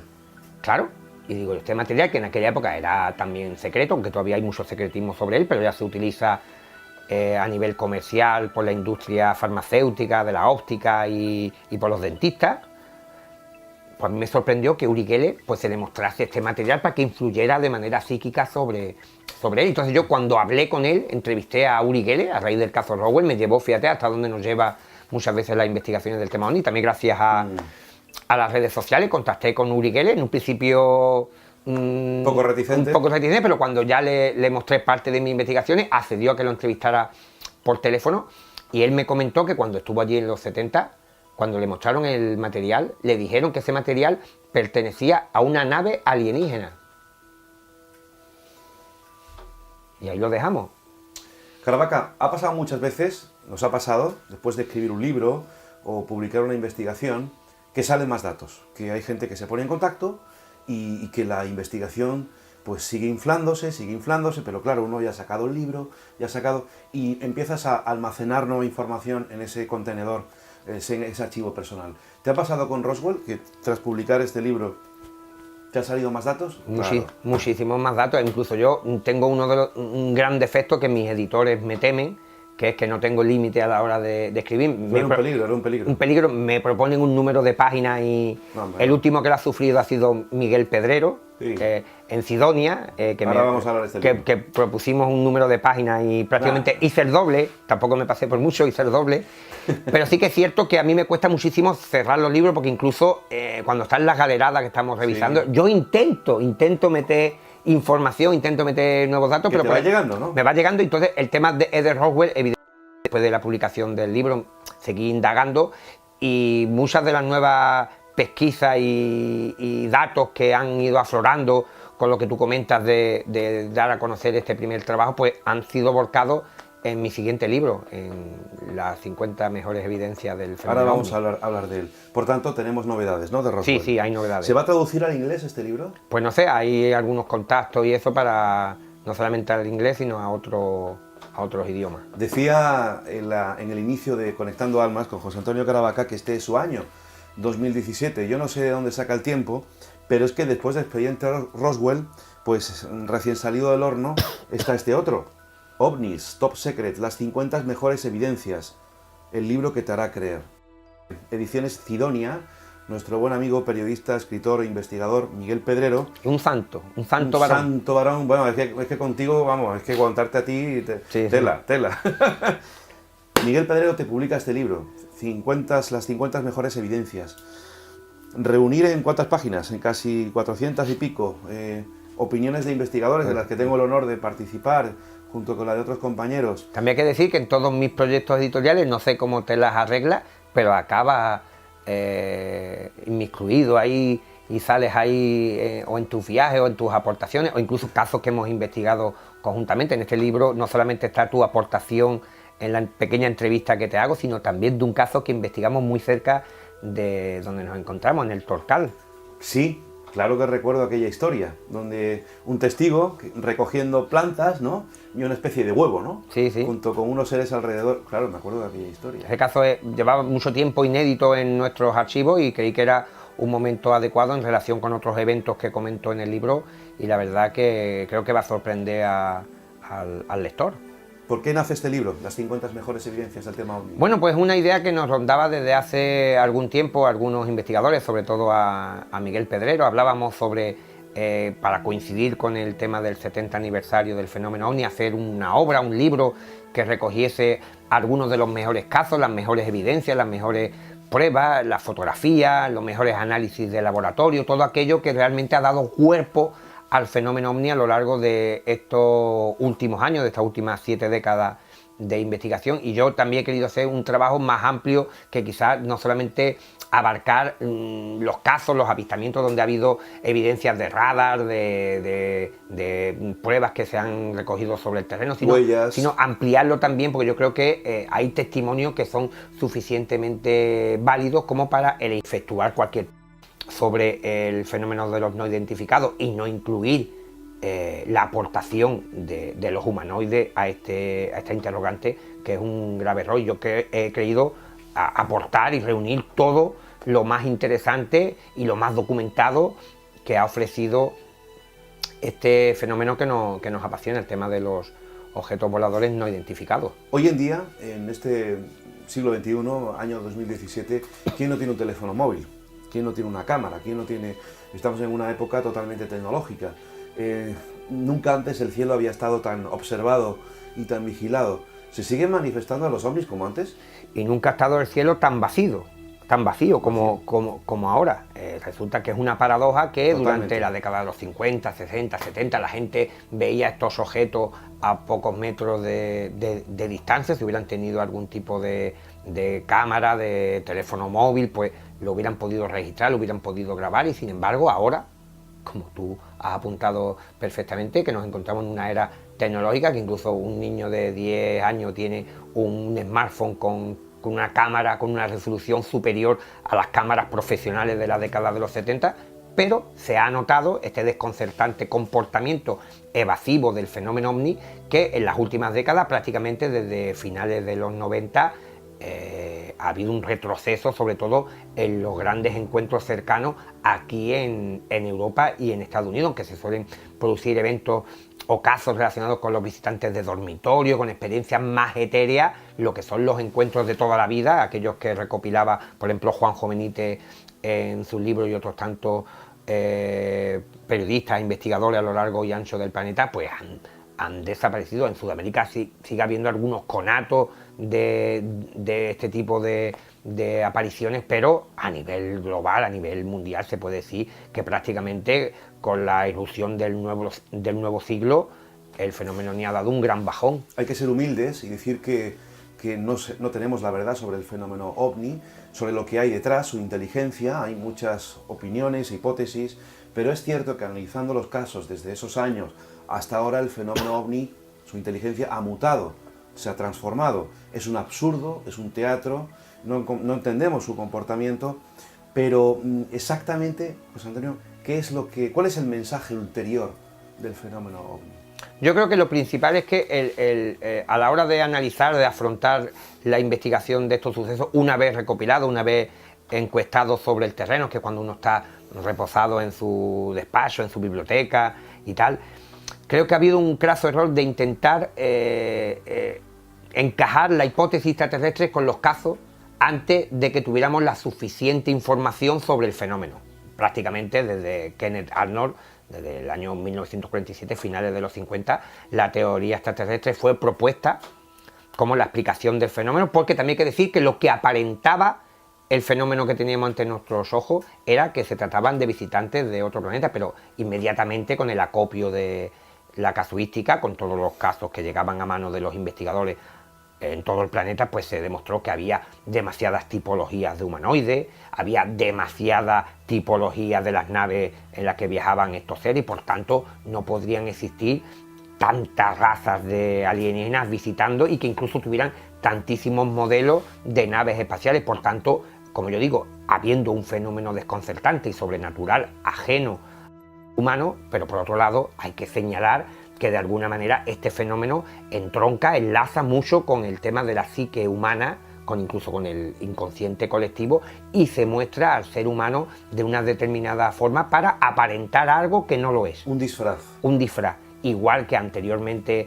Claro. Y digo, este material que en aquella época era también secreto, aunque todavía hay mucho secretismo sobre él, pero ya se utiliza a nivel comercial por la industria farmacéutica, de la óptica y por los dentistas. Pues a mí me sorprendió que Uri Geller pues, se demostrase este material para que influyera de manera psíquica sobre él. Entonces yo cuando hablé con él, entrevisté a Uri Geller a raíz del caso Roswell, me llevó, fíjate, hasta donde nos lleva muchas veces las investigaciones del tema OVNI. También gracias a las redes sociales contacté con Uri Geller, en un principio un poco reticente, pero cuando ya le mostré parte de mis investigaciones, accedió a que lo entrevistara por teléfono, y él me comentó que cuando estuvo allí en los 70, cuando le mostraron el material, le dijeron que ese material pertenecía a una nave alienígena. Y ahí lo dejamos. Caravaca, ha pasado muchas veces, nos ha pasado, después de escribir un libro o publicar una investigación, que salen más datos, que hay gente que se pone en contacto y que la investigación pues sigue inflándose, pero claro, uno ya ha sacado el libro, y empiezas a almacenar nueva información en ese contenedor ese archivo personal. ¿Te ha pasado con Roswell que tras publicar este libro te han salido más datos? Claro. Muchísimos más datos. Incluso yo tengo un gran defecto que mis editores me temen, que es que no tengo límite a la hora de escribir. Era un peligro. Un peligro, me proponen un número de páginas y el último que lo ha sufrido ha sido Miguel Pedrero, sí, en Sidonia, vamos a hablar de este libro. que propusimos un número de páginas y prácticamente hice el doble, tampoco me pasé por mucho, hice el doble, pero sí que es cierto que a mí me cuesta muchísimo cerrar los libros, porque incluso cuando están las galeradas que estamos revisando, sí, yo intento meter información, intento meter nuevos datos, pero te va llegando, ¿no? Me va llegando, y entonces el tema de Roswell, evidentemente, después de la publicación del libro, seguí indagando, y muchas de las nuevas pesquisas y datos que han ido aflorando con lo que tú comentas de dar a conocer este primer trabajo, pues han sido volcados en mi siguiente libro, en las 50 mejores evidencias del fenómeno. Ahora vamos a hablar de él. Por tanto, tenemos novedades, ¿no?, de Roswell. Sí, hay novedades. ¿Se va a traducir al inglés este libro? Pues no sé, hay algunos contactos y eso para no solamente al inglés, sino a otros idiomas. Decía en el inicio de Conectando Almas con José Antonio Caravaca que este es su año, 2017. Yo no sé de dónde saca el tiempo, pero es que después del expediente Roswell, pues recién salido del horno, está este otro. OVNIs, Top Secret, las 50 mejores evidencias, el libro que te hará creer. Ediciones Sidonia, nuestro buen amigo, periodista, escritor e investigador Miguel Pedrero. Un santo varón. Santo varón, bueno, es que contigo, vamos, es que aguantarte a ti, tela. Miguel Pedrero te publica este libro, las 50 mejores evidencias. Reunir en ¿cuántas páginas? En casi 400 y pico, opiniones de investigadores de las que tengo el honor de participar, junto con la de otros compañeros. También hay que decir que en todos mis proyectos editoriales, no sé cómo te las arreglas, pero acabas inmiscuido ahí y sales ahí o en tus viajes o en tus aportaciones, o incluso casos que hemos investigado conjuntamente. En este libro no solamente está tu aportación en la pequeña entrevista que te hago, sino también de un caso que investigamos muy cerca de donde nos encontramos, en el Torcal. Sí, claro que recuerdo aquella historia, donde un testigo recogiendo plantas, ¿no?, y una especie de huevo, ¿no? Sí. Junto con unos seres alrededor. Claro, me acuerdo de aquella historia. Ese caso llevaba mucho tiempo inédito en nuestros archivos y creí que era un momento adecuado en relación con otros eventos que comento en el libro, y la verdad que creo que va a sorprender al lector. ¿Por qué nace este libro, las 50 mejores evidencias del tema OVNI? Bueno, pues una idea que nos rondaba desde hace algún tiempo algunos investigadores, sobre todo a Miguel Pedrero. Hablábamos sobre, para coincidir con el tema del 70 aniversario del fenómeno OVNI, hacer una obra, un libro que recogiese algunos de los mejores casos, las mejores evidencias, las mejores pruebas, las fotografías, los mejores análisis de laboratorio, todo aquello que realmente ha dado cuerpo al fenómeno OVNI a lo largo de estos últimos años, de estas últimas 7 décadas de investigación. Y yo también he querido hacer un trabajo más amplio, que quizás no solamente abarcar los casos, los avistamientos donde ha habido evidencias de radar, de pruebas que se han recogido sobre el terreno, sino ampliarlo también, porque yo creo que hay testimonios que son suficientemente válidos como para efectuar cualquier sobre el fenómeno de los no identificados y no incluir la aportación de los humanoides a esta interrogante, que es un grave error. Yo he creído aportar y reunir todo lo más interesante y lo más documentado que ha ofrecido este fenómeno que nos apasiona, el tema de los objetos voladores no identificados. Hoy en día, en este siglo XXI, año 2017, ¿quién no tiene un teléfono móvil? ¿Quién no tiene una cámara? ¿Quién no tiene...? Estamos en una época totalmente tecnológica. Nunca antes el cielo había estado tan observado y tan vigilado. ¿Se siguen manifestando los ovnis como antes? Y nunca ha estado el cielo tan vacío como ahora. Resulta que es una paradoja que durante la década de los 50, 60, 70 la gente veía estos objetos a pocos metros de distancia. Si hubieran tenido algún tipo de cámara, de teléfono móvil, pues lo hubieran podido registrar, lo hubieran podido grabar, y sin embargo ahora, como tú has apuntado perfectamente, que nos encontramos en una era tecnológica, que incluso un niño de 10 años tiene un smartphone con una cámara con una resolución superior a las cámaras profesionales de la década de los 70, pero se ha notado este desconcertante comportamiento evasivo del fenómeno OVNI, que en las últimas décadas, prácticamente desde finales de los 90, ha habido un retroceso, sobre todo en los grandes encuentros cercanos aquí en Europa y en Estados Unidos, que se suelen producir eventos o casos relacionados con los visitantes de dormitorio, con experiencias más etéreas, lo que son los encuentros de toda la vida, aquellos que recopilaba, por ejemplo, Juanjo Benítez en sus libros y otros tantos periodistas, investigadores a lo largo y ancho del planeta, pues han desaparecido. En Sudamérica sigue habiendo algunos conatos de este tipo de apariciones, pero a nivel global, a nivel mundial, se puede decir que prácticamente con la irrupción del nuevo siglo, el fenómeno ni ha dado un gran bajón. Hay que ser humildes y decir que no tenemos la verdad sobre el fenómeno OVNI, sobre lo que hay detrás, su inteligencia. Hay muchas opiniones, hipótesis, pero es cierto que analizando los casos desde esos años hasta ahora, el fenómeno OVNI, su inteligencia ha mutado, se ha transformado. Es un absurdo, es un teatro, no entendemos su comportamiento, pero exactamente, José Antonio, ¿cuál es el mensaje ulterior del fenómeno OVNI? Yo creo que lo principal es que a la hora de analizar, de afrontar la investigación de estos sucesos, una vez recopilado, una vez encuestado sobre el terreno, que es cuando uno está reposado en su despacho, en su biblioteca y tal, creo que ha habido un craso error de intentar encajar la hipótesis extraterrestre con los casos antes de que tuviéramos la suficiente información sobre el fenómeno. Prácticamente desde Kenneth Arnold, desde el año 1947, finales de los 50, la teoría extraterrestre fue propuesta como la explicación del fenómeno, porque también hay que decir que lo que aparentaba el fenómeno que teníamos ante nuestros ojos era que se trataban de visitantes de otro planeta, pero inmediatamente con el acopio de la casuística, con todos los casos que llegaban a manos de los investigadores en todo el planeta, pues se demostró que había demasiadas tipologías de humanoides, había demasiadas tipologías de las naves en las que viajaban estos seres y por tanto no podrían existir tantas razas de alienígenas visitando y que incluso tuvieran tantísimos modelos de naves espaciales. Por tanto, como yo digo, habiendo un fenómeno desconcertante y sobrenatural ajeno humano, pero por otro lado hay que señalar que de alguna manera este fenómeno entronca, enlaza mucho con el tema de la psique humana, incluso con el inconsciente colectivo, y se muestra al ser humano de una determinada forma para aparentar algo que no lo es. Un disfraz. Un disfraz. Igual que anteriormente,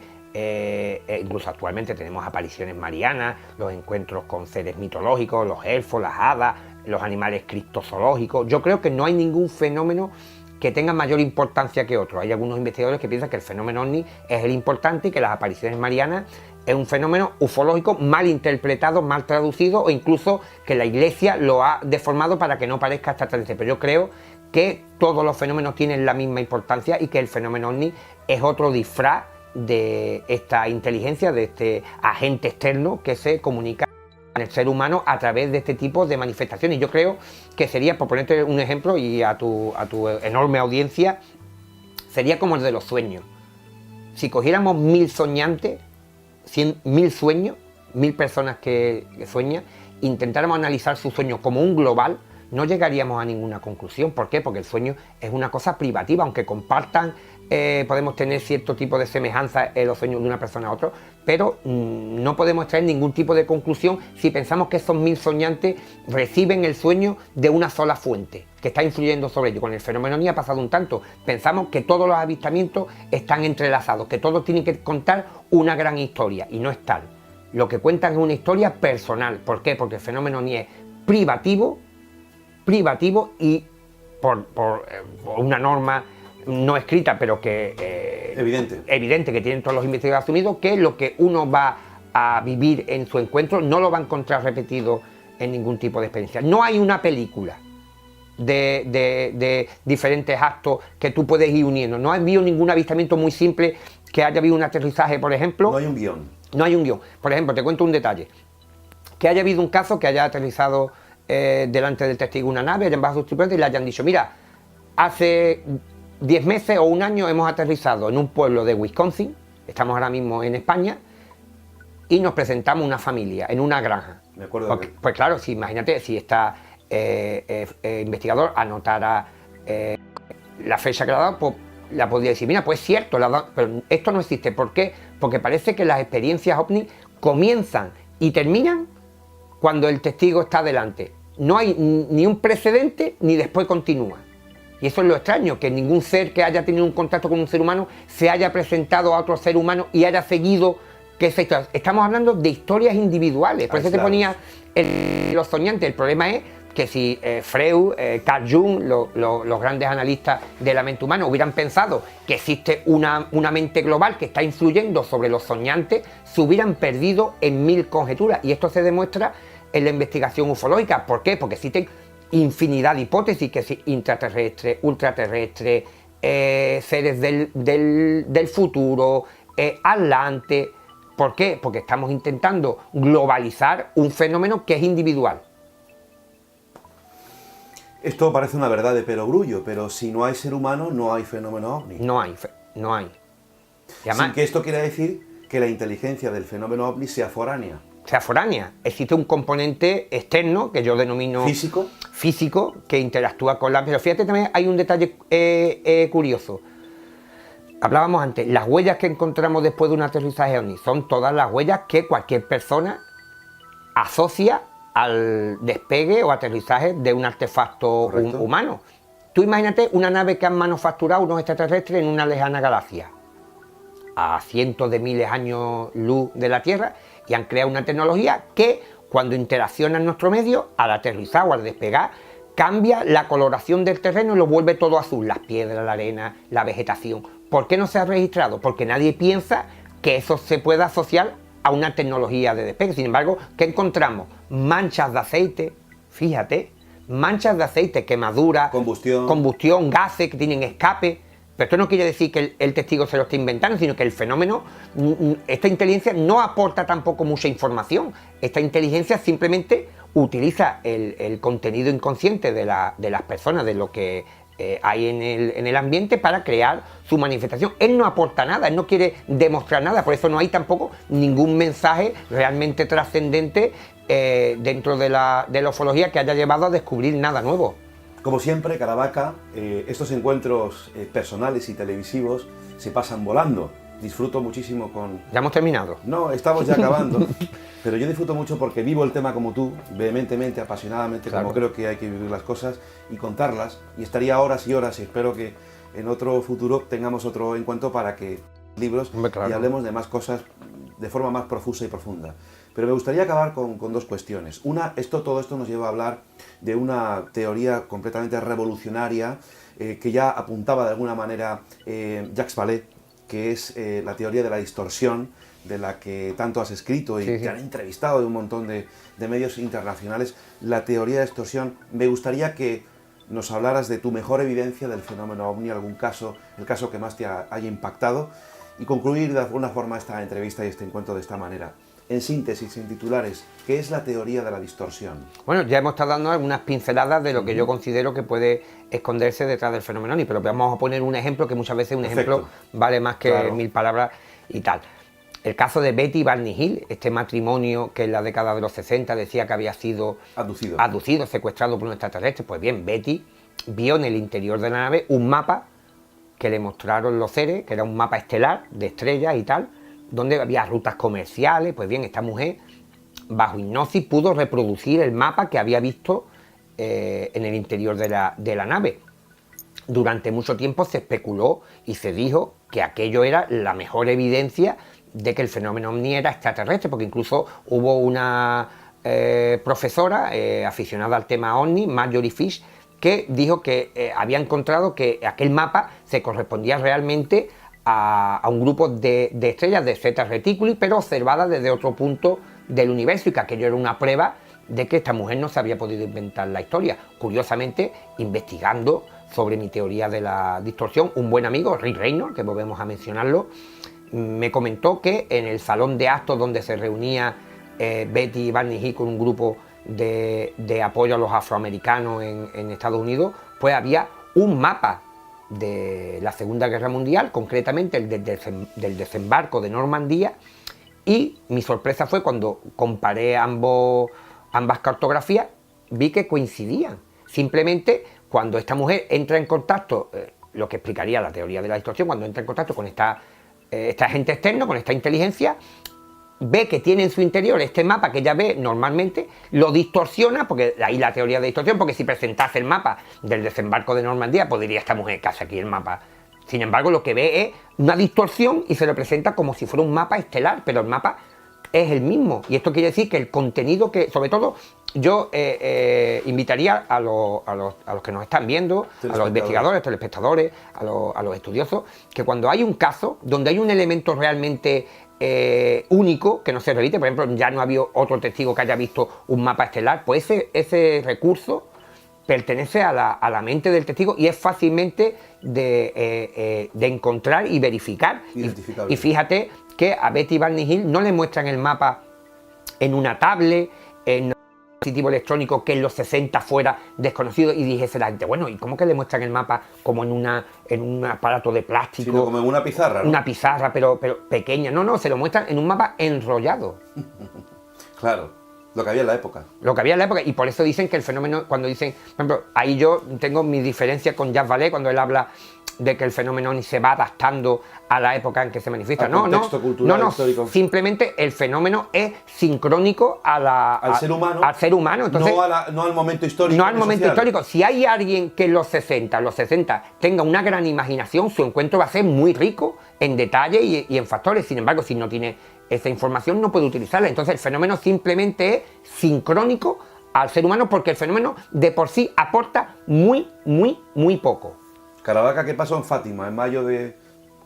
incluso actualmente tenemos apariciones marianas, los encuentros con seres mitológicos, los elfos, las hadas, los animales criptozoológicos. Yo creo que no hay ningún fenómeno que tengan mayor importancia que otros. Hay algunos investigadores que piensan que el fenómeno OVNI es el importante y que las apariciones marianas es un fenómeno ufológico mal interpretado, mal traducido, o incluso que la Iglesia lo ha deformado para que no parezca extraterrestre. Pero yo creo que todos los fenómenos tienen la misma importancia y que el fenómeno OVNI es otro disfraz de esta inteligencia, de este agente externo que se comunica con el ser humano a través de este tipo de manifestaciones. Yo creo que sería, por ponerte un ejemplo y a tu enorme audiencia, sería como el de los sueños. Si cogiéramos 1000 soñantes, 1000 sueños, 1000 personas que sueñan, intentáramos analizar sus sueños como un global, no llegaríamos a ninguna conclusión. ¿Por qué? Porque el sueño es una cosa privativa, aunque compartan, podemos tener cierto tipo de semejanza en los sueños de una persona a otra, pero no podemos traer ningún tipo de conclusión si pensamos que esos 1000 soñantes reciben el sueño de una sola fuente que está influyendo sobre ellos. Con el fenómeno OVNI ha pasado un tanto. Pensamos que todos los avistamientos están entrelazados, que todos tienen que contar una gran historia, y no es tal. Lo que cuentan es una historia personal. ¿Por qué? Porque el fenómeno OVNI es privativo y por una norma no escrita, pero que evidente que tienen todos los investigadores asumidos, que lo que uno va a vivir en su encuentro no lo va a encontrar repetido en ningún tipo de experiencia. No hay una película de diferentes actos que tú puedes ir uniendo. No ha habido ningún avistamiento muy simple que haya habido un aterrizaje, por ejemplo. No hay un guión. No hay un guión. Por ejemplo, te cuento un detalle. Que haya habido un caso que haya aterrizado delante del testigo una nave, hayan bajado sus tripulantes y le hayan dicho: mira, hace 10 meses o un año hemos aterrizado en un pueblo de Wisconsin, estamos ahora mismo en España, y nos presentamos una familia en una granja. Me acuerdo. Porque, pues claro, si, imagínate, si esta investigador anotara la fecha que le ha dado, pues la podría decir: mira, pues es cierto, pero esto no existe. ¿Por qué? Porque parece que las experiencias OVNI comienzan y terminan cuando el testigo está delante. No hay ni un precedente ni después continúa. Y eso es lo extraño, que ningún ser que haya tenido un contacto con un ser humano se haya presentado a otro ser humano y haya seguido que esa historia. Estamos hablando de historias individuales, por eso te ponía los soñantes. El problema es que si Freud, Carl Jung, los grandes analistas de la mente humana hubieran pensado que existe una mente global que está influyendo sobre los soñantes, se hubieran perdido en mil conjeturas. Y esto se demuestra en la investigación ufológica. ¿Por qué? Porque existen infinidad de hipótesis, que si intraterrestres, ultraterrestres, seres del futuro, atlantes. ¿Por qué? Porque estamos intentando globalizar un fenómeno que es individual. Esto parece una verdad de perogrullo, pero si no hay ser humano, no hay fenómeno ovni. No hay. Y además, sin que esto quiera decir que la inteligencia del fenómeno ovni sea foránea. Sea foránea. Existe un componente externo que yo denomino físico que interactúa con la... Pero fíjate, también hay un detalle curioso. Hablábamos antes, las huellas que encontramos después de un aterrizaje ovni son todas las huellas que cualquier persona asocia al despegue o aterrizaje de un artefacto humano. Tú imagínate una nave que han manufacturado unos extraterrestres en una lejana galaxia, a cientos de miles de años luz de la Tierra, y han creado una tecnología que, cuando interacciona en nuestro medio, al aterrizar o al despegar, cambia la coloración del terreno y lo vuelve todo azul, las piedras, la arena, la vegetación. ¿Por qué no se ha registrado? Porque nadie piensa que eso se pueda asociar a una tecnología de despegue. Sin embargo, ¿qué encontramos? Manchas de aceite, fíjate, manchas de aceite, quemadura, combustión, gases que tienen escape. Pero esto no quiere decir que el testigo se lo esté inventando, sino que el fenómeno, esta inteligencia no aporta tampoco mucha información. Esta inteligencia simplemente utiliza el contenido inconsciente de las personas, de lo que hay en el ambiente, para crear su manifestación. Él no aporta nada, él no quiere demostrar nada, por eso no hay tampoco ningún mensaje realmente trascendente dentro de la ufología que haya llevado a descubrir nada nuevo. Como siempre, Caravaca, estos encuentros personales y televisivos se pasan volando. Disfruto muchísimo con... ¿Ya hemos terminado? No, estamos ya acabando, pero yo disfruto mucho porque vivo el tema como tú, vehementemente, apasionadamente, claro, como creo que hay que vivir las cosas y contarlas, y estaría horas y horas, y espero que en otro futuro tengamos otro encuentro para que libros y hablemos de más cosas de forma más profusa y profunda. Pero me gustaría acabar con dos cuestiones. Una, todo esto nos lleva a hablar de una teoría completamente revolucionaria que ya apuntaba de alguna manera Jacques Vallée, que es la teoría de la distorsión, de la que tanto has escrito y que han entrevistado de un montón de medios internacionales. La teoría de distorsión, me gustaría que nos hablaras de tu mejor evidencia del fenómeno ovni, algún caso, el caso que más te haya impactado, y concluir de alguna forma esta entrevista y este encuentro de esta manera. En síntesis, en titulares, ¿qué es la teoría de la distorsión? Bueno, ya hemos estado dando algunas pinceladas de lo que yo considero que puede esconderse detrás del fenómeno ovni, pero vamos a poner un ejemplo, que muchas veces un ejemplo vale más que mil palabras y tal. El caso de Betty y Barney Hill, este matrimonio que en la década de los 60 decía que había sido abducido, secuestrado por un extraterrestre. Pues bien, Betty vio en el interior de la nave un mapa que le mostraron los seres, que era un mapa estelar de estrellas y tal, donde había rutas comerciales. Pues bien, esta mujer, bajo hipnosis, pudo reproducir el mapa que había visto en el interior de la nave. Durante mucho tiempo se especuló y se dijo que aquello era la mejor evidencia de que el fenómeno ovni era extraterrestre, porque incluso hubo una profesora aficionada al tema ovni, Marjorie Fish, que dijo que había encontrado que aquel mapa se correspondía realmente a un grupo de estrellas de Zeta Reticuli, pero observadas desde otro punto del universo, y que aquello era una prueba de que esta mujer no se había podido inventar la historia. Curiosamente, investigando sobre mi teoría de la distorsión, un buen amigo, Rick Reynolds, que volvemos a mencionarlo, me comentó que en el salón de actos donde se reunía Betty y Barney Hill con un grupo de apoyo a los afroamericanos en Estados Unidos, pues había un mapa de la Segunda Guerra Mundial, concretamente el del desembarco de Normandía, y mi sorpresa fue cuando comparé ambas cartografías, vi que coincidían. Simplemente cuando esta mujer entra en contacto, lo que explicaría la teoría de la distorsión, cuando entra en contacto con este agente externo, con esta inteligencia, ve que tiene en su interior este mapa que ella ve normalmente, lo distorsiona, porque ahí la teoría de distorsión, porque si presentase el mapa del desembarco de Normandía, pues diría, esta mujer que hace aquí el mapa. Sin embargo, lo que ve es una distorsión y se lo presenta como si fuera un mapa estelar, pero el mapa es el mismo. Y esto quiere decir que el contenido que, sobre todo, yo invitaría a los que nos están viendo, a los investigadores, telespectadores, a los estudiosos, que cuando hay un caso donde hay un elemento realmente único, que no se repite, por ejemplo, ya no ha habido otro testigo que haya visto un mapa estelar, pues ese recurso pertenece a la mente del testigo y es fácilmente de encontrar y verificar. Y fíjate que a Betty Barney Hill no le muestran el mapa en una tablet, en un dispositivo electrónico que en los 60 fuera desconocido, y dijese la gente, bueno, ¿y cómo que le muestran el mapa como en un aparato de plástico? Sino como en una pizarra, ¿no? Una pizarra, pero pequeña. No, se lo muestran en un mapa enrollado. Claro. Lo que había en la época. Lo que había en la época, y por eso dicen que el fenómeno, cuando dicen, por ejemplo, ahí yo tengo mi diferencia con Jacques Vallée cuando él habla de que el fenómeno ni se va adaptando a la época en que se manifiesta. Al contexto cultural, histórico. Simplemente el fenómeno es sincrónico al ser humano. Al ser humano. Entonces, no al momento histórico. No al momento histórico. Si hay alguien que en los 60 tenga una gran imaginación, su encuentro va a ser muy rico en detalle y en factores. Sin embargo, si no tiene esa información, no puede utilizarla. Entonces el fenómeno simplemente es sincrónico al ser humano, porque el fenómeno de por sí aporta muy poco. Caravaca, ¿qué pasó en Fátima en mayo de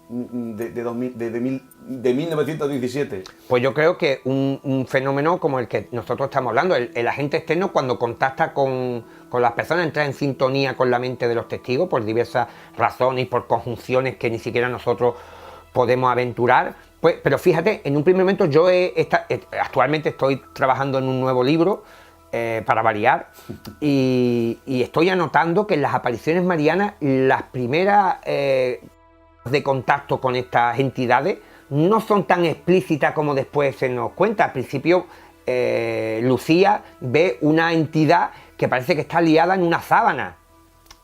1917? Pues yo creo que un fenómeno como el que nosotros estamos hablando, el agente externo, cuando contacta con las personas, entra en sintonía con la mente de los testigos por diversas razones y por conjunciones que ni siquiera nosotros podemos aventurar. Pues, pero fíjate, en un primer momento yo actualmente estoy trabajando en un nuevo libro, para variar, y estoy anotando que en las apariciones marianas, las primeras de contacto con estas entidades no son tan explícitas como después se nos cuenta. Al principio Lucía ve una entidad que parece que está liada en una sábana.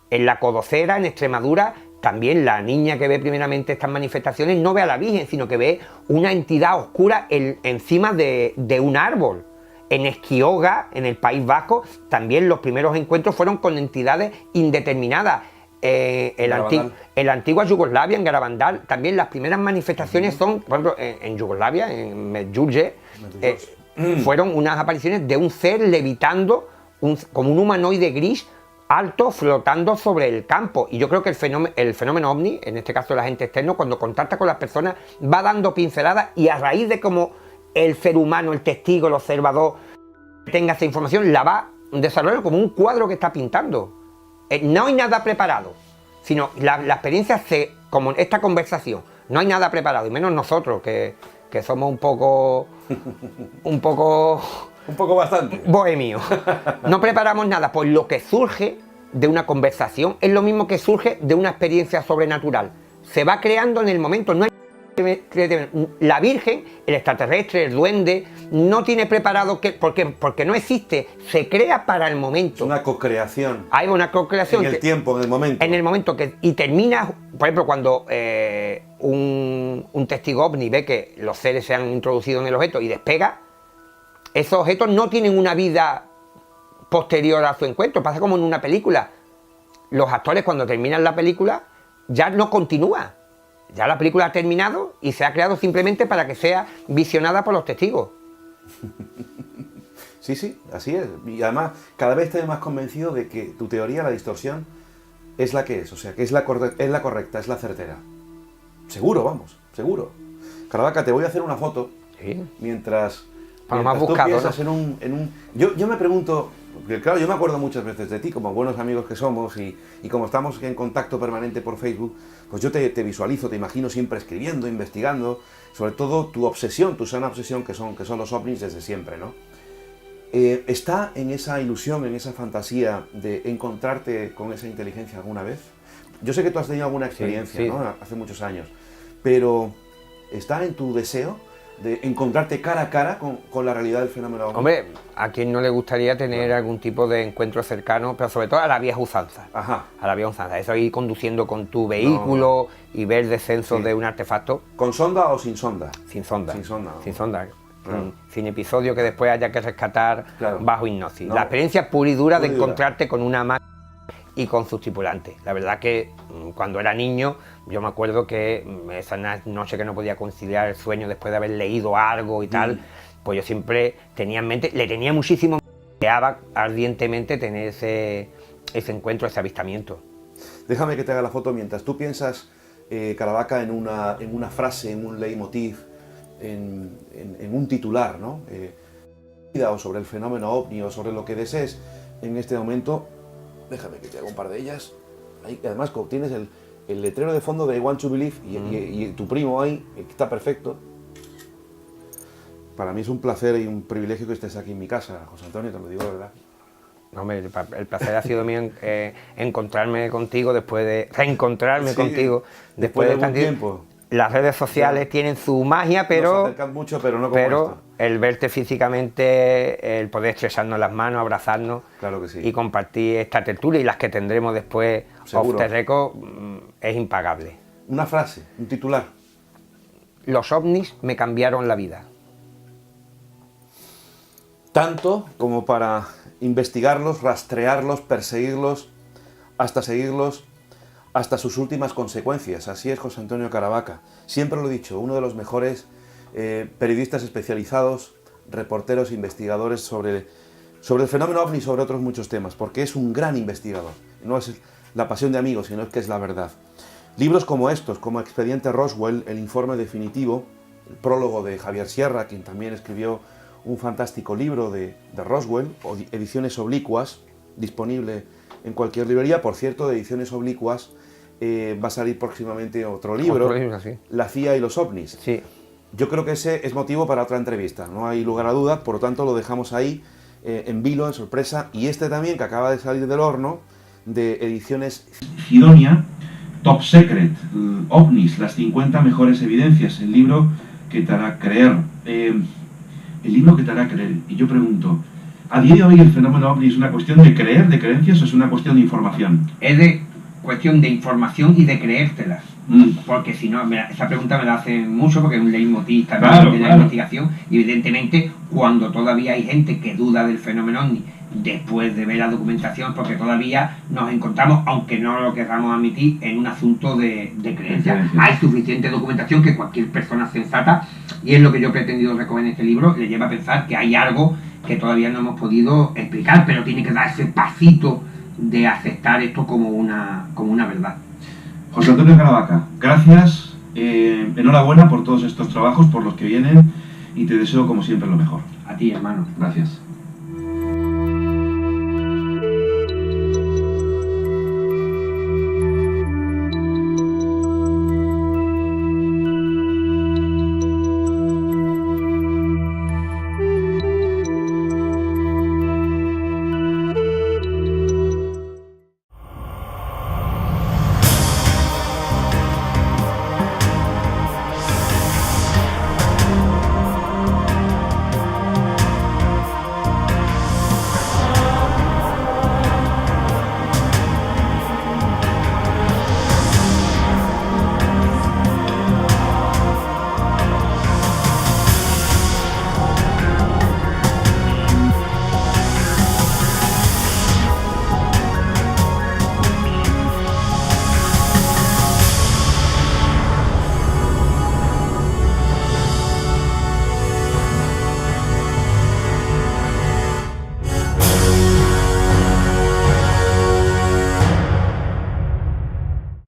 En la Codocera, en Extremadura, también la niña que ve primeramente estas manifestaciones no ve a la Virgen, sino que ve una entidad oscura encima de un árbol. En Esquioga, en el País Vasco, también los primeros encuentros fueron con entidades indeterminadas. En la antigua Yugoslavia, en Garabandal, también las primeras manifestaciones son, por ejemplo, en Yugoslavia, en Medjugorje, fueron unas apariciones de un ser levitando, como un humanoide gris, alto, flotando sobre el campo. Y yo creo que el fenómeno ovni, en este caso el agente externo, cuando contacta con las personas, va dando pinceladas, y a raíz de cómo el ser humano, el testigo, el observador, tenga esa información, la va desarrollando como un cuadro que está pintando. No hay nada preparado, sino la experiencia como esta conversación, no hay nada preparado, y menos nosotros, que somos un poco bastante bohemios. No preparamos nada, pues lo que surge de una conversación es lo mismo que surge de una experiencia sobrenatural. Se va creando en el momento, no hay. La Virgen, el extraterrestre, el duende, no tiene preparado porque no existe, se crea para el momento. Una cocreación. Hay una cocreación. En el tiempo, en el momento. En el momento y termina, por ejemplo, cuando un testigo ovni ve que los seres se han introducido en el objeto y despega, esos objetos no tienen una vida posterior a su encuentro. Pasa como en una película. Los actores, cuando terminan la película, ya no continúa. Ya la película ha terminado y se ha creado simplemente para que sea visionada por los testigos. Sí, así es. Y además, cada vez estoy más convencido de que tu teoría, la distorsión, es la que es. O sea, que es la correcta, es la certera. Seguro, vamos, seguro. Caravaca, te voy a hacer una foto. Sí. Mientras tú piensas, ¿no? Yo me pregunto, porque claro, yo me acuerdo muchas veces de ti, como buenos amigos que somos, y como estamos en contacto permanente por Facebook, pues yo te visualizo, te imagino siempre escribiendo, investigando, sobre todo tu obsesión, tu sana obsesión, que son los ovnis desde siempre, ¿no? ¿Está en esa ilusión, en esa fantasía de encontrarte con esa inteligencia alguna vez? Yo sé que tú has tenido alguna experiencia, sí. ¿No? Hace muchos años, pero ¿está en tu deseo de encontrarte cara a cara con la realidad del fenómeno ovni? Hombre, a quien no le gustaría tener algún tipo de encuentro cercano, pero sobre todo a la vieja usanza. Ajá. A la vieja usanza. Eso, ir conduciendo con tu vehículo y ver descensos de un artefacto. ¿Con sonda o sin sonda? Sin sonda. Sin sonda. Sin sonda. Claro. Sin episodio que después haya que rescatar Claro. bajo hipnosis. No. La experiencia pura y dura Pura de y dura. encontrarte con una máquina y con sus tripulantes. La verdad que cuando era niño, yo me acuerdo que esa noche que no podía conciliar el sueño después de haber leído algo y tal, pues yo siempre tenía en mente, le tenía muchísimo, deseaba ardientemente tener ese encuentro, ese avistamiento. Déjame que te haga la foto mientras tú piensas, Caravaca, en una frase, en un leitmotiv, en un titular, ¿no? O sobre el fenómeno ovni o sobre lo que desees en este momento. Déjame que te haga un par de ellas. Ahí, además, tienes el letrero de fondo de I Want to Believe y tu primo ahí, que está perfecto. Para mí es un placer y un privilegio que estés aquí en mi casa, José Antonio, te lo digo de verdad. Hombre, el placer ha sido mío encontrarme contigo reencontrarme Sí, contigo después de algún tanto tiempo. Las redes sociales tienen su magia, pero Nos acercan mucho, pero no como esto. el verte físicamente, el poder estrecharnos las manos, abrazarnos, Claro que sí. y compartir esta tertulia y las que tendremos después Seguro. off the record, es impagable. Una frase, un titular. Los ovnis me cambiaron la vida. Tanto como para investigarlos, rastrearlos, perseguirlos, hasta seguirlos hasta sus últimas consecuencias. Así es José Antonio Caravaca. Siempre lo he dicho, uno de los mejores periodistas especializados, reporteros, investigadores sobre el fenómeno ovni y sobre otros muchos temas, porque es un gran investigador. No es la pasión de amigos, sino es que es la verdad. Libros como estos, como Expediente Roswell, El informe definitivo, el prólogo de Javier Sierra, quien también escribió un fantástico libro de Roswell, o Ediciones Oblicuas, disponible en cualquier librería. Por cierto, de Ediciones Oblicuas va a salir próximamente otro libro, Sí. La CIA y los ovnis. Sí. Yo creo que ese es motivo para otra entrevista, no hay lugar a dudas, por lo tanto lo dejamos ahí en vilo, en sorpresa. Y este también, que acaba de salir del horno, de Ediciones Sidonia, Top Secret, OVNIs, las 50 mejores evidencias, el libro que te hará creer. El libro que te hará creer. Y yo pregunto, ¿a día de hoy el fenómeno OVNI es una cuestión de creer, de creencias, o es una cuestión de información? Es de cuestión de información y de creértelas. Porque si no, esa pregunta me la hacen mucho porque es un leitmotiv también Claro, de la claro. investigación, y evidentemente cuando todavía hay gente que duda del fenómeno ovni después de ver la documentación, porque todavía nos encontramos, aunque no lo queramos admitir, en un asunto de creencia. Hay suficiente documentación que cualquier persona sensata, y es lo que yo he pretendido recoger en este libro, le lleva a pensar que hay algo que todavía no hemos podido explicar, pero tiene que dar ese pasito de aceptar esto como una verdad. José Antonio Caravaca, gracias, enhorabuena por todos estos trabajos, por los que vienen, y te deseo como siempre lo mejor. A ti, hermano. Gracias.